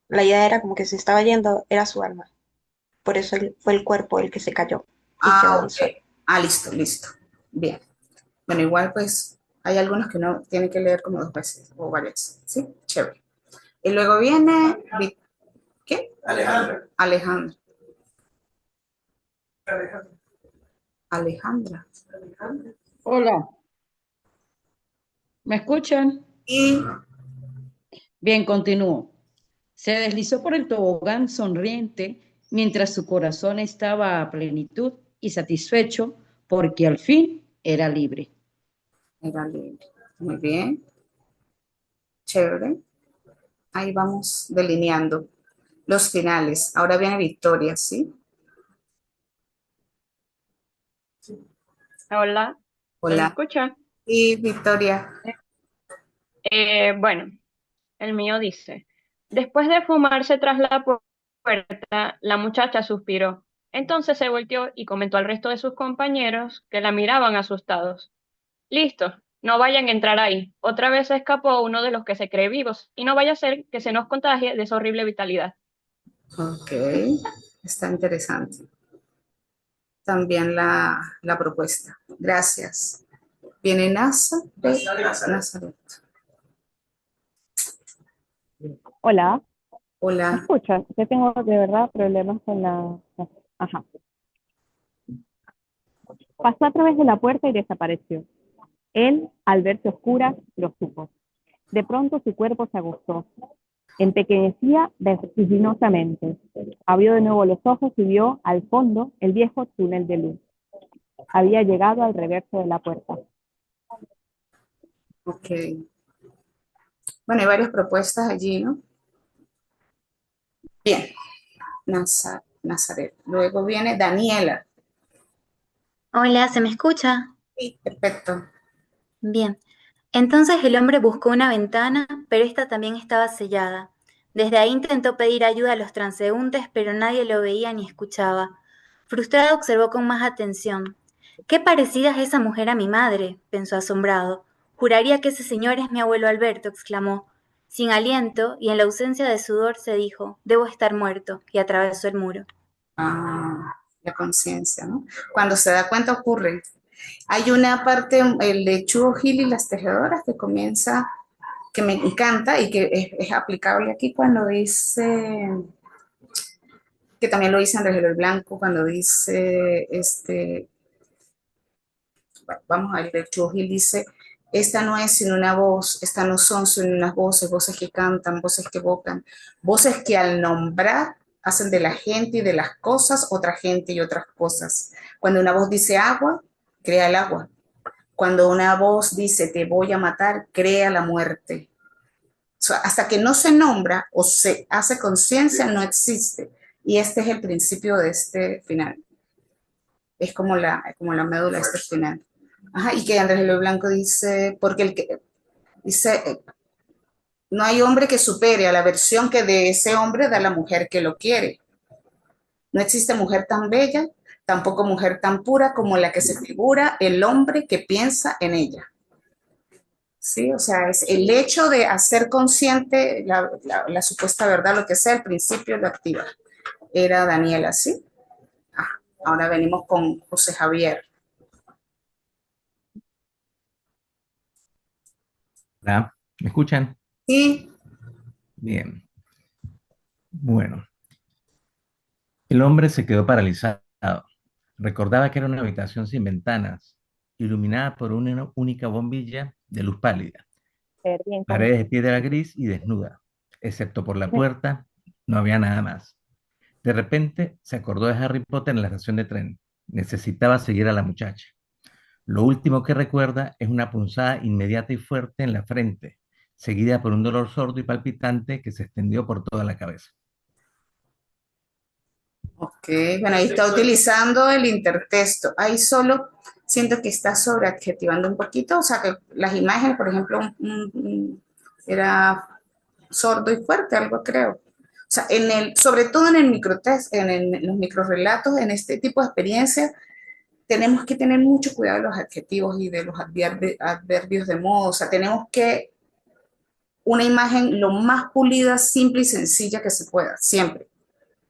la idea era como que se estaba yendo, era su alma. Por eso fue el cuerpo el que se cayó y quedó en el suelo. Listo, listo. Bien. Bueno, igual pues hay algunos que uno tiene que leer como 2 veces o varias. ¿Sí? Chévere. Y luego viene... ¿Qué? Alejandra. Hola, ¿me escuchan? Sí. Bien, continúo. Se deslizó por el tobogán sonriente mientras su corazón estaba a plenitud y satisfecho porque al fin era libre. Era libre. Muy bien. Chévere. Ahí vamos delineando los finales. Ahora viene Victoria, ¿sí? Hola, ¿me Hola. escucha? Y Victoria. Bueno, el mío dice, después de fumarse tras la puerta, la muchacha suspiró. Entonces se volteó y comentó al resto de sus compañeros que la miraban asustados. Listo, no vayan a entrar ahí. Otra vez se escapó uno de los que se cree vivos y no vaya a ser que se nos contagie de esa horrible vitalidad. Ok, está interesante. También la propuesta. Gracias. Viene Nazaret. Hola, ¿me Hola. escuchan? Yo tengo de verdad problemas con la... Ajá. Pasó a través de la puerta y desapareció. Él, al verse oscuras, lo supo. De pronto su cuerpo se aguzó. Empequeñecía vertiginosamente. Abrió de nuevo los ojos y vio, al fondo, el viejo túnel de luz. Había llegado al reverso de la puerta. Ok. Bueno, hay varias propuestas allí, ¿no? Bien. Nazaret. Luego viene Daniela. Hola, ¿se me escucha? Sí, perfecto. Bien. Entonces el hombre buscó una ventana, pero esta también estaba sellada. Desde ahí intentó pedir ayuda a los transeúntes, pero nadie lo veía ni escuchaba. Frustrado observó con más atención. Qué parecida es esa mujer a mi madre, pensó asombrado. Juraría que ese señor es mi abuelo Alberto, exclamó. Sin aliento y en la ausencia de sudor se dijo, debo estar muerto, y atravesó el muro. Ah, la conciencia, ¿no? Cuando se da cuenta ocurre. Hay una parte, el de Chuo Gil y las tejedoras, que comienza, que me encanta y que es aplicable aquí cuando dice, que también lo dice Andrés Eloy Blanco, cuando dice, vamos a ver, el Chuo Gil dice, esta no es sino una voz, estas no son sino unas voces, voces que cantan, voces que evocan, voces que al nombrar hacen de la gente y de las cosas otra gente y otras cosas. Cuando una voz dice agua, crea el agua. Cuando una voz dice te voy a matar, crea la muerte. O sea, hasta que no se nombra o se hace conciencia, no existe. Y este es el principio de este final. Es como la médula de este final. Ajá, y que Andrés Eloy Blanco dice, porque el que dice, no hay hombre que supere a la versión que de ese hombre da la mujer que lo quiere. No existe mujer tan bella, tampoco mujer tan pura como la que se figura el hombre que piensa en ella. Sí, o sea, es el hecho de hacer consciente la supuesta verdad, lo que sea, el principio lo activa. Era Daniela, ¿sí? Ahora venimos con José Javier. Hola, ¿me escuchan? Sí. Bien. Bueno, el hombre se quedó paralizado. Recordaba que era una habitación sin ventanas, iluminada por una única bombilla de luz pálida. Paredes de piedra gris y desnuda. Excepto por la puerta, no había nada más. De repente se acordó de Harry Potter en la estación de tren. Necesitaba seguir a la muchacha. Lo último que recuerda es una punzada inmediata y fuerte en la frente, seguida por un dolor sordo y palpitante que se extendió por toda la cabeza. Ok, bueno, ahí está utilizando el intertexto. Ahí solo siento que está sobreadjetivando un poquito, o sea, que las imágenes, por ejemplo, era sordo y fuerte, algo creo. O sea, sobre todo en el microtest, en los microrelatos, en este tipo de experiencias, tenemos que tener mucho cuidado de los adjetivos y de los adverbios de modo. O sea, tenemos que una imagen lo más pulida, simple y sencilla que se pueda, siempre.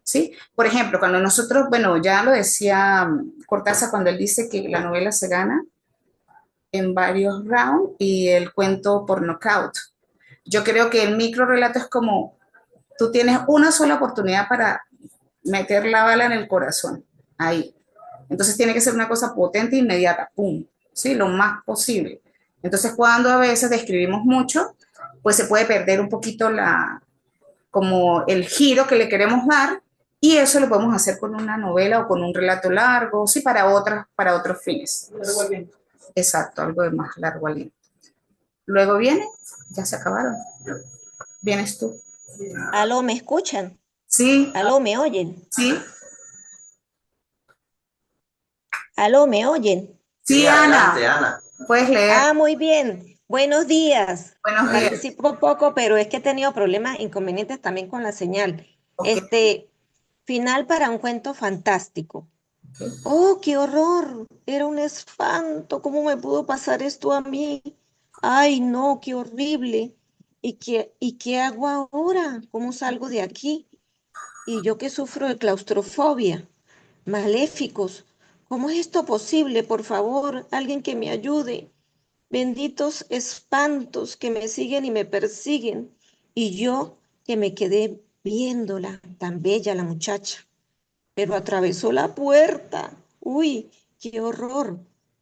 ¿Sí? Por ejemplo, cuando nosotros, bueno, ya lo decía Cortázar cuando él dice que la novela se gana en varios rounds y el cuento por knockout. Yo creo que el micro relato es como tú tienes una sola oportunidad para meter la bala en el corazón, ahí. Entonces tiene que ser una cosa potente e inmediata, pum, ¿sí? Lo más posible. Entonces cuando a veces describimos mucho, pues se puede perder un poquito como el giro que le queremos dar. Y eso lo podemos hacer con una novela o con un relato largo, sí, para otros fines. Largo aliento. Exacto, algo de más largo aliento. Luego viene, ya se acabaron. Vienes tú. Aló, ¿me escuchan? Sí. Aló, ¿me oyen? Sí. Aló, ¿me oyen? Sí, adelante, Ana, Ana. puedes leer. Ah, muy bien. Buenos días. Buenos días. Participo poco, pero es que he tenido problemas, inconvenientes también con la señal. Ok. Final para un cuento fantástico. Oh, qué horror. Era un espanto. ¿Cómo me pudo pasar esto a mí? Ay, no, qué horrible. ¿Y qué hago ahora? ¿Cómo salgo de aquí? Y yo que sufro de claustrofobia. Maléficos. ¿Cómo es esto posible? Por favor, alguien que me ayude. Benditos espantos que me siguen y me persiguen. Y yo que me quedé viéndola, tan bella la muchacha. Pero atravesó la puerta. Uy, qué horror.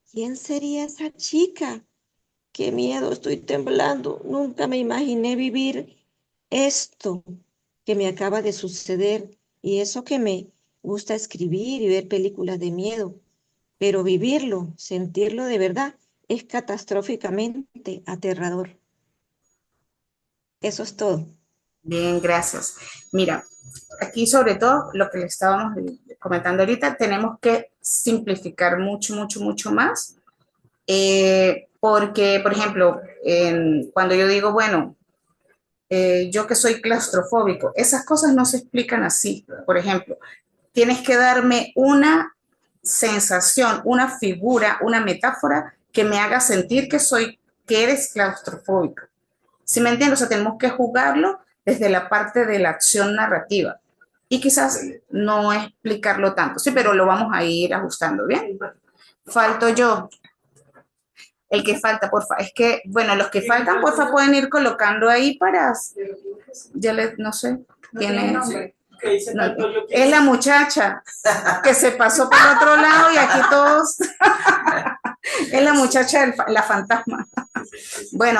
¿Quién sería esa chica? Qué miedo, estoy temblando. Nunca me imaginé vivir esto que me acaba de suceder. Y eso que me gusta escribir y ver películas de miedo. Pero vivirlo, sentirlo de verdad, es catastróficamente aterrador. Eso es todo. Bien, gracias. Mira, aquí sobre todo lo que le estábamos comentando ahorita, tenemos que simplificar mucho, mucho, mucho más, porque, por ejemplo, cuando yo digo, bueno, yo que soy claustrofóbico, esas cosas no se explican así. Por ejemplo, tienes que darme una sensación, una figura, una metáfora que me haga sentir que eres claustrofóbico. ¿Sí me entiendes? O sea, tenemos que jugarlo desde la parte de la acción narrativa y quizás no explicarlo tanto, sí, pero lo vamos a ir ajustando, ¿bien? Falto yo. El que falta, porfa. Es que, bueno, los que faltan, porfa, pueden ir colocando ahí para, no sé, quién es. No, es la muchacha que se pasó por otro lado y aquí todos. Es la muchacha, la fantasma. Bueno,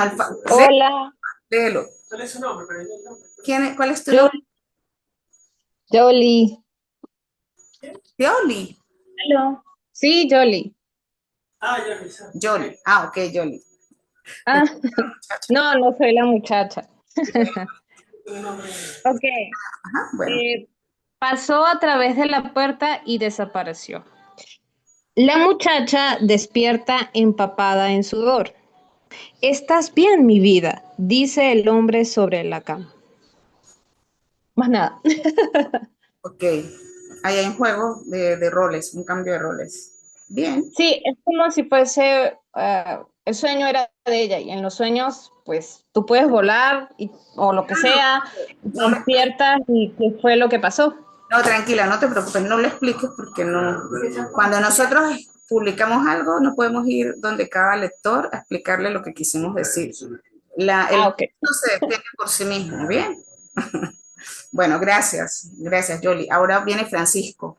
Hola. léelo. ¿Cuál es su nombre? ¿Cuál es tu nombre? Jolie. Jolie. Hello. Sí, Jolie. Ah, Jolie. Ah, ok, Jolie. Ah, no soy la muchacha. Ok. Ajá, bueno. Pasó a través de la puerta y desapareció. La muchacha despierta empapada en sudor. ¿Estás bien, mi vida?, dice el hombre sobre la cama. Más nada. Ok. Ahí hay un juego de roles, un cambio de roles. Bien. Sí, es como si fuese, el sueño era de ella y en los sueños, pues, tú puedes volar o lo que sea, despiertas y qué fue lo que pasó. No, tranquila, no te preocupes, no lo expliques porque no. Cuando nosotros publicamos algo, no podemos ir donde cada lector a explicarle lo que quisimos decir. Okay. No se despliega por sí mismo, ¿bien? Bueno, gracias, Jolie. Ahora viene Francisco.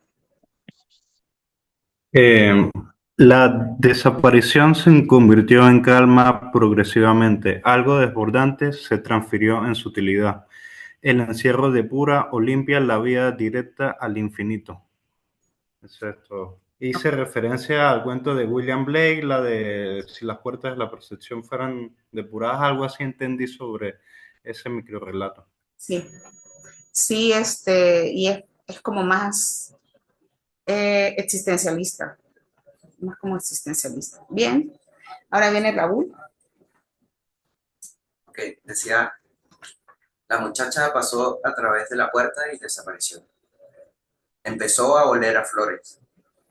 La desaparición se convirtió en calma progresivamente. Algo desbordante se transfirió en sutilidad. El encierro de pura Olimpia, la vía directa al infinito. Eso es todo. Hice referencia al cuento de William Blake, la de si las puertas de la percepción fueran depuradas, algo así entendí sobre ese microrrelato. Sí, sí, y es como más existencialista, más como existencialista. Bien, ahora viene Raúl. Ok, decía, la muchacha pasó a través de la puerta y desapareció. Empezó a oler a flores.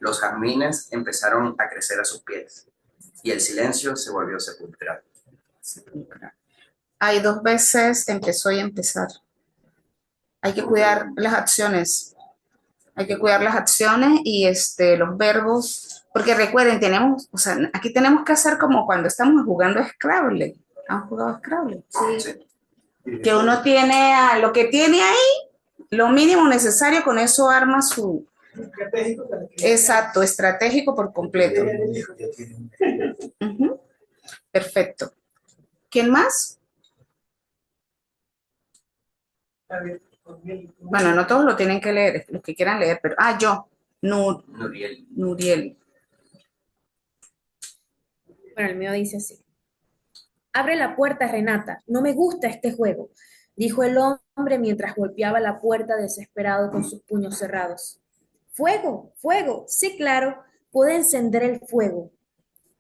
Los jazmines empezaron a crecer a sus pies y el silencio se volvió sepulcral. Hay dos veces empezó y empezar. Hay que cuidar las acciones. Hay que cuidar las acciones y los verbos, porque recuerden, aquí tenemos que hacer como cuando estamos jugando Scrabble. ¿Han jugado Scrabble? Sí. Que uno tiene lo que tiene ahí, lo mínimo necesario, con eso arma su... Exacto, estratégico por completo. Perfecto. ¿Quién más? Bueno, no todos lo tienen que leer, los que quieran leer, pero... yo. Nuriel. Bueno, el mío dice así. Abre la puerta, Renata. No me gusta este juego, dijo el hombre mientras golpeaba la puerta desesperado con sus puños cerrados. ¡Fuego! ¡Fuego! Sí, claro. Pude encender el fuego.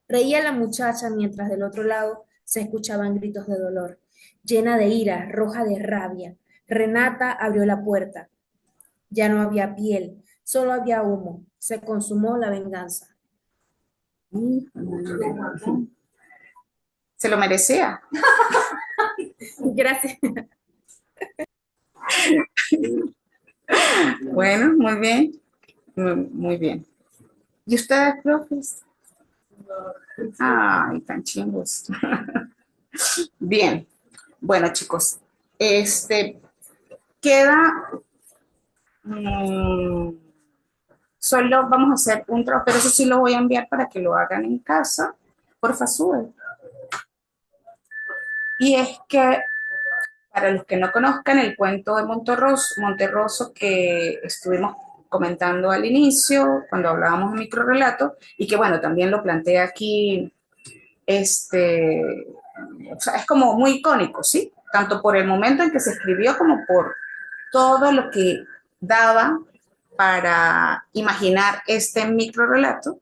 Reía la muchacha mientras del otro lado se escuchaban gritos de dolor. Llena de ira, roja de rabia, Renata abrió la puerta. Ya no había piel, solo había humo. Se consumó la venganza. Se lo merecía. Gracias. Bueno, muy bien. Muy bien. ¿Y ustedes, profes? Ay, tan chingos. Bien. Bueno, chicos, queda solo vamos a hacer un trabajo, pero eso sí lo voy a enviar para que lo hagan en casa. Porfa, sube. Y es que, para los que no conozcan el cuento de Monterroso que estuvimos comentando al inicio, cuando hablábamos de microrelato, y que bueno, también lo planteé aquí, o sea, es como muy icónico, ¿sí? Tanto por el momento en que se escribió como por todo lo que daba para imaginar este microrelato,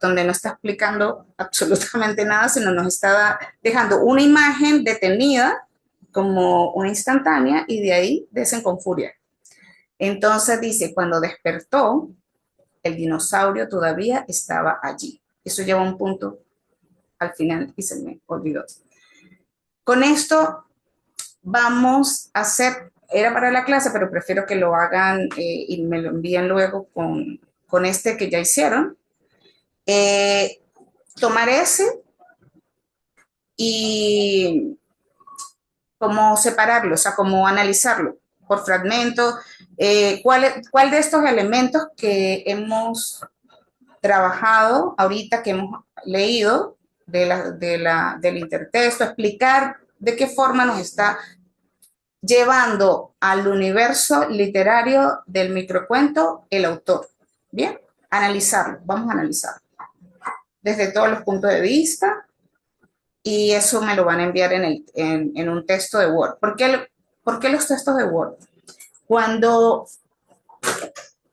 donde no está explicando absolutamente nada, sino nos está dejando una imagen detenida como una instantánea y de ahí con furia. Entonces dice, cuando despertó, el dinosaurio todavía estaba allí. Eso lleva un punto al final y se me olvidó. Con esto vamos a hacer, era para la clase, pero prefiero que lo hagan y me lo envíen luego con este que ya hicieron. Tomar ese y como separarlo, o sea, como analizarlo por fragmento. ¿Cuál de estos elementos que hemos trabajado ahorita, que hemos leído del intertexto, explicar de qué forma nos está llevando al universo literario del microcuento el autor? Bien, analizarlo, vamos a analizarlo desde todos los puntos de vista, y eso me lo van a enviar en un texto de Word. ¿Por qué los textos de Word? Cuando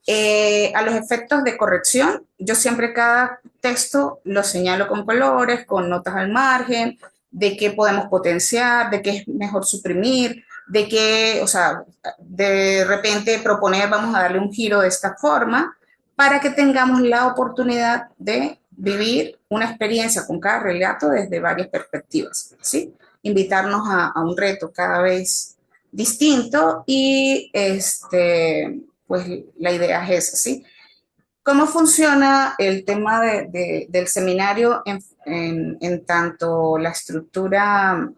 a los efectos de corrección, yo siempre cada texto lo señalo con colores, con notas al margen, de qué podemos potenciar, de qué es mejor suprimir, de qué, o sea, de repente proponer, vamos a darle un giro de esta forma, para que tengamos la oportunidad de vivir una experiencia con cada relato desde varias perspectivas, ¿sí? Invitarnos a un reto cada vez distinto y pues la idea es esa, ¿sí? ¿Cómo funciona el tema del seminario en tanto la estructura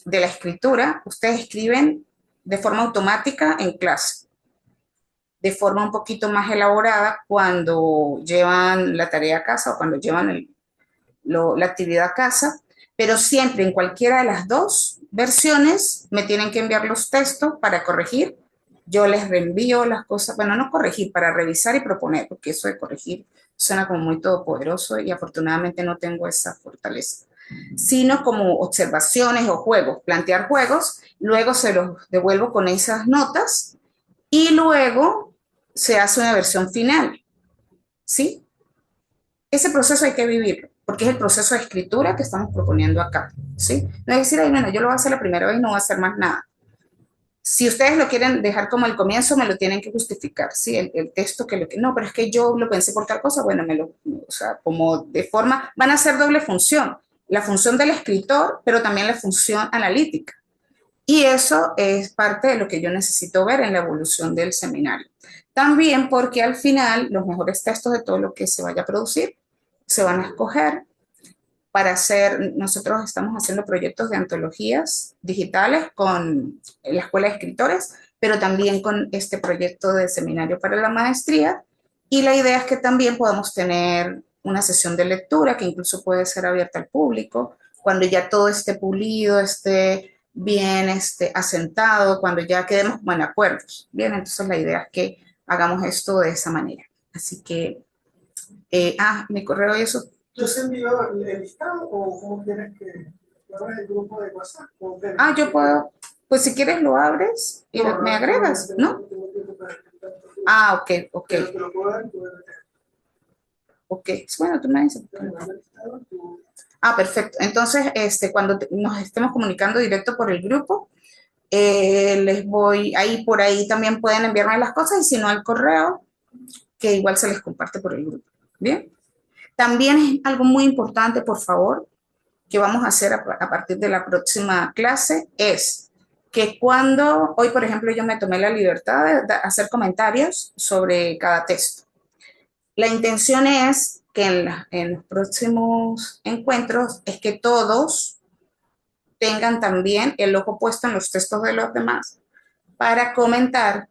de la escritura? Ustedes escriben de forma automática en clase, de forma un poquito más elaborada cuando llevan la tarea a casa o cuando llevan la actividad a casa, pero siempre en cualquiera de las dos versiones me tienen que enviar los textos para corregir. Yo les reenvío las cosas, bueno, no corregir, para revisar y proponer, porque eso de corregir suena como muy todopoderoso y afortunadamente no tengo esa fortaleza, sino como observaciones o juegos, plantear juegos, luego se los devuelvo con esas notas y luego se hace una versión final, ¿sí? Ese proceso hay que vivirlo, porque es el proceso de escritura que estamos proponiendo acá, ¿sí? No es decir, ay, bueno, yo lo voy a hacer la primera vez y no voy a hacer más nada. Si ustedes lo quieren dejar como el comienzo, me lo tienen que justificar, ¿sí? El texto no, pero es que yo lo pensé por tal cosa, bueno, o sea, como de forma, van a ser doble función, la función del escritor, pero también la función analítica. Y eso es parte de lo que yo necesito ver en la evolución del seminario. También porque al final los mejores textos de todo lo que se vaya a producir se van a escoger para hacer, nosotros estamos haciendo proyectos de antologías digitales con la Escuela de Escritores, pero también con este proyecto de seminario para la maestría, y la idea es que también podamos tener una sesión de lectura que incluso puede ser abierta al público, cuando ya todo esté pulido, esté bien asentado, cuando ya quedemos en acuerdos. Bien, entonces la idea es que hagamos esto de esa manera. Así que, mi correo y eso. ¿Yo te envío el listado o cómo quieres que abras el grupo de WhatsApp? Yo puedo, pues si quieres lo abres y me agregas, ¿no? Ok. Ok, bueno, tú me dices. Ah, perfecto. Entonces, cuando nos estemos comunicando directo por el grupo, les voy, ahí por ahí también pueden enviarme las cosas y si no al correo, que igual se les comparte por el grupo. Bien. También es algo muy importante, por favor, que vamos a hacer a partir de la próxima clase, es que cuando, hoy por ejemplo yo me tomé la libertad de hacer comentarios sobre cada texto. La intención es que en los próximos encuentros es que todos tengan también el ojo puesto en los textos de los demás para comentar,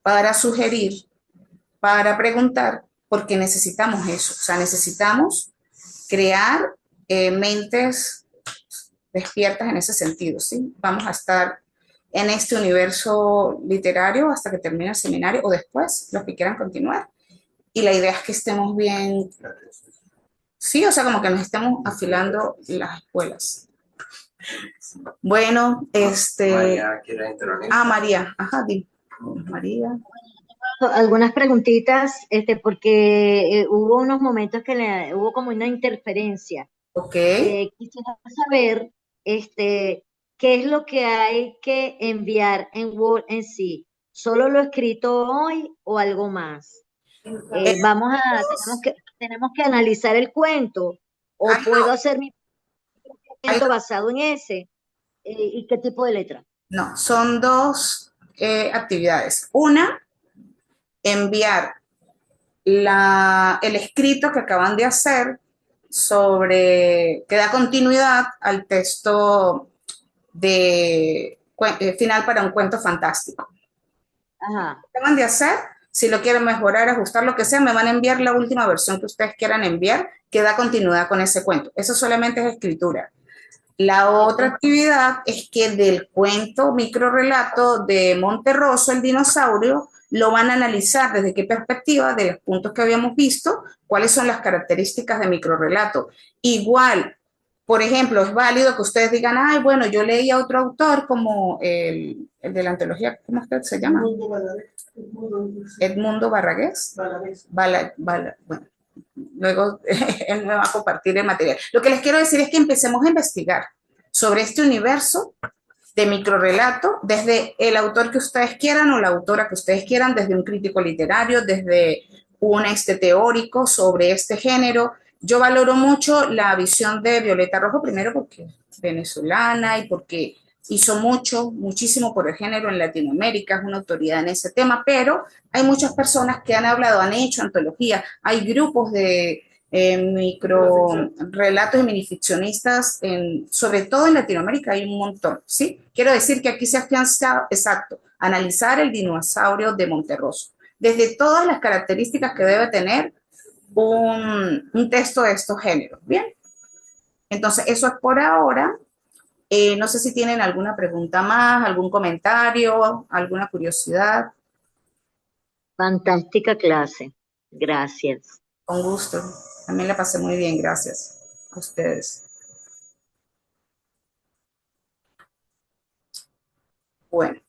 para sugerir, para preguntar, porque necesitamos eso. O sea, necesitamos crear mentes despiertas en ese sentido, ¿sí? Vamos a estar en este universo literario hasta que termine el seminario o después, los que quieran continuar. Y la idea es que estemos bien, sí, o sea, como que nos estemos afilando las espuelas. Bueno, María quiere intervenir. Ah, María, ajá, di. María. Algunas preguntitas, porque hubo unos momentos que hubo como una interferencia. Ok. Quisiera saber, qué es lo que hay que enviar en Word en sí. ¿Solo lo escrito hoy o algo más? Tenemos que analizar el cuento o puedo hacer mi cuento basado en ese. ¿Y qué tipo de letra? No, son dos actividades. Una, enviar el escrito que acaban de hacer que da continuidad al texto de final para un cuento fantástico. Ajá. ¿Qué acaban de hacer? Si lo quieren mejorar, ajustar, lo que sea, me van a enviar la última versión que ustedes quieran enviar que da continuidad con ese cuento. Eso solamente es escritura. La otra actividad es que del cuento microrrelato de Monterroso, el dinosaurio, lo van a analizar desde qué perspectiva, de los puntos que habíamos visto, cuáles son las características de microrrelato. Igual, por ejemplo, es válido que ustedes digan, ay, bueno, yo leí a otro autor como el de la antología, ¿cómo es que se llama? Edmundo Barragués. Bueno, luego él me va a compartir el material. Lo que les quiero decir es que empecemos a investigar sobre este universo de microrrelato desde el autor que ustedes quieran o la autora que ustedes quieran, desde un crítico literario, desde un teórico sobre este género. Yo valoro mucho la visión de Violeta Rojo, primero porque es venezolana y porque hizo muchísimo por el género en Latinoamérica, es una autoridad en ese tema, pero hay muchas personas que han hablado, han hecho antologías, hay grupos de microrelatos y minificcionistas, sobre todo en Latinoamérica hay un montón, ¿sí? Quiero decir que aquí se ha afianzado, exacto, analizar el dinosaurio de Monterroso, desde todas las características que debe tener un texto de estos géneros, ¿bien? Entonces, eso es por ahora. No sé si tienen alguna pregunta más, algún comentario, alguna curiosidad. Fantástica clase. Gracias. Con gusto. También la pasé muy bien, gracias a ustedes. Bueno.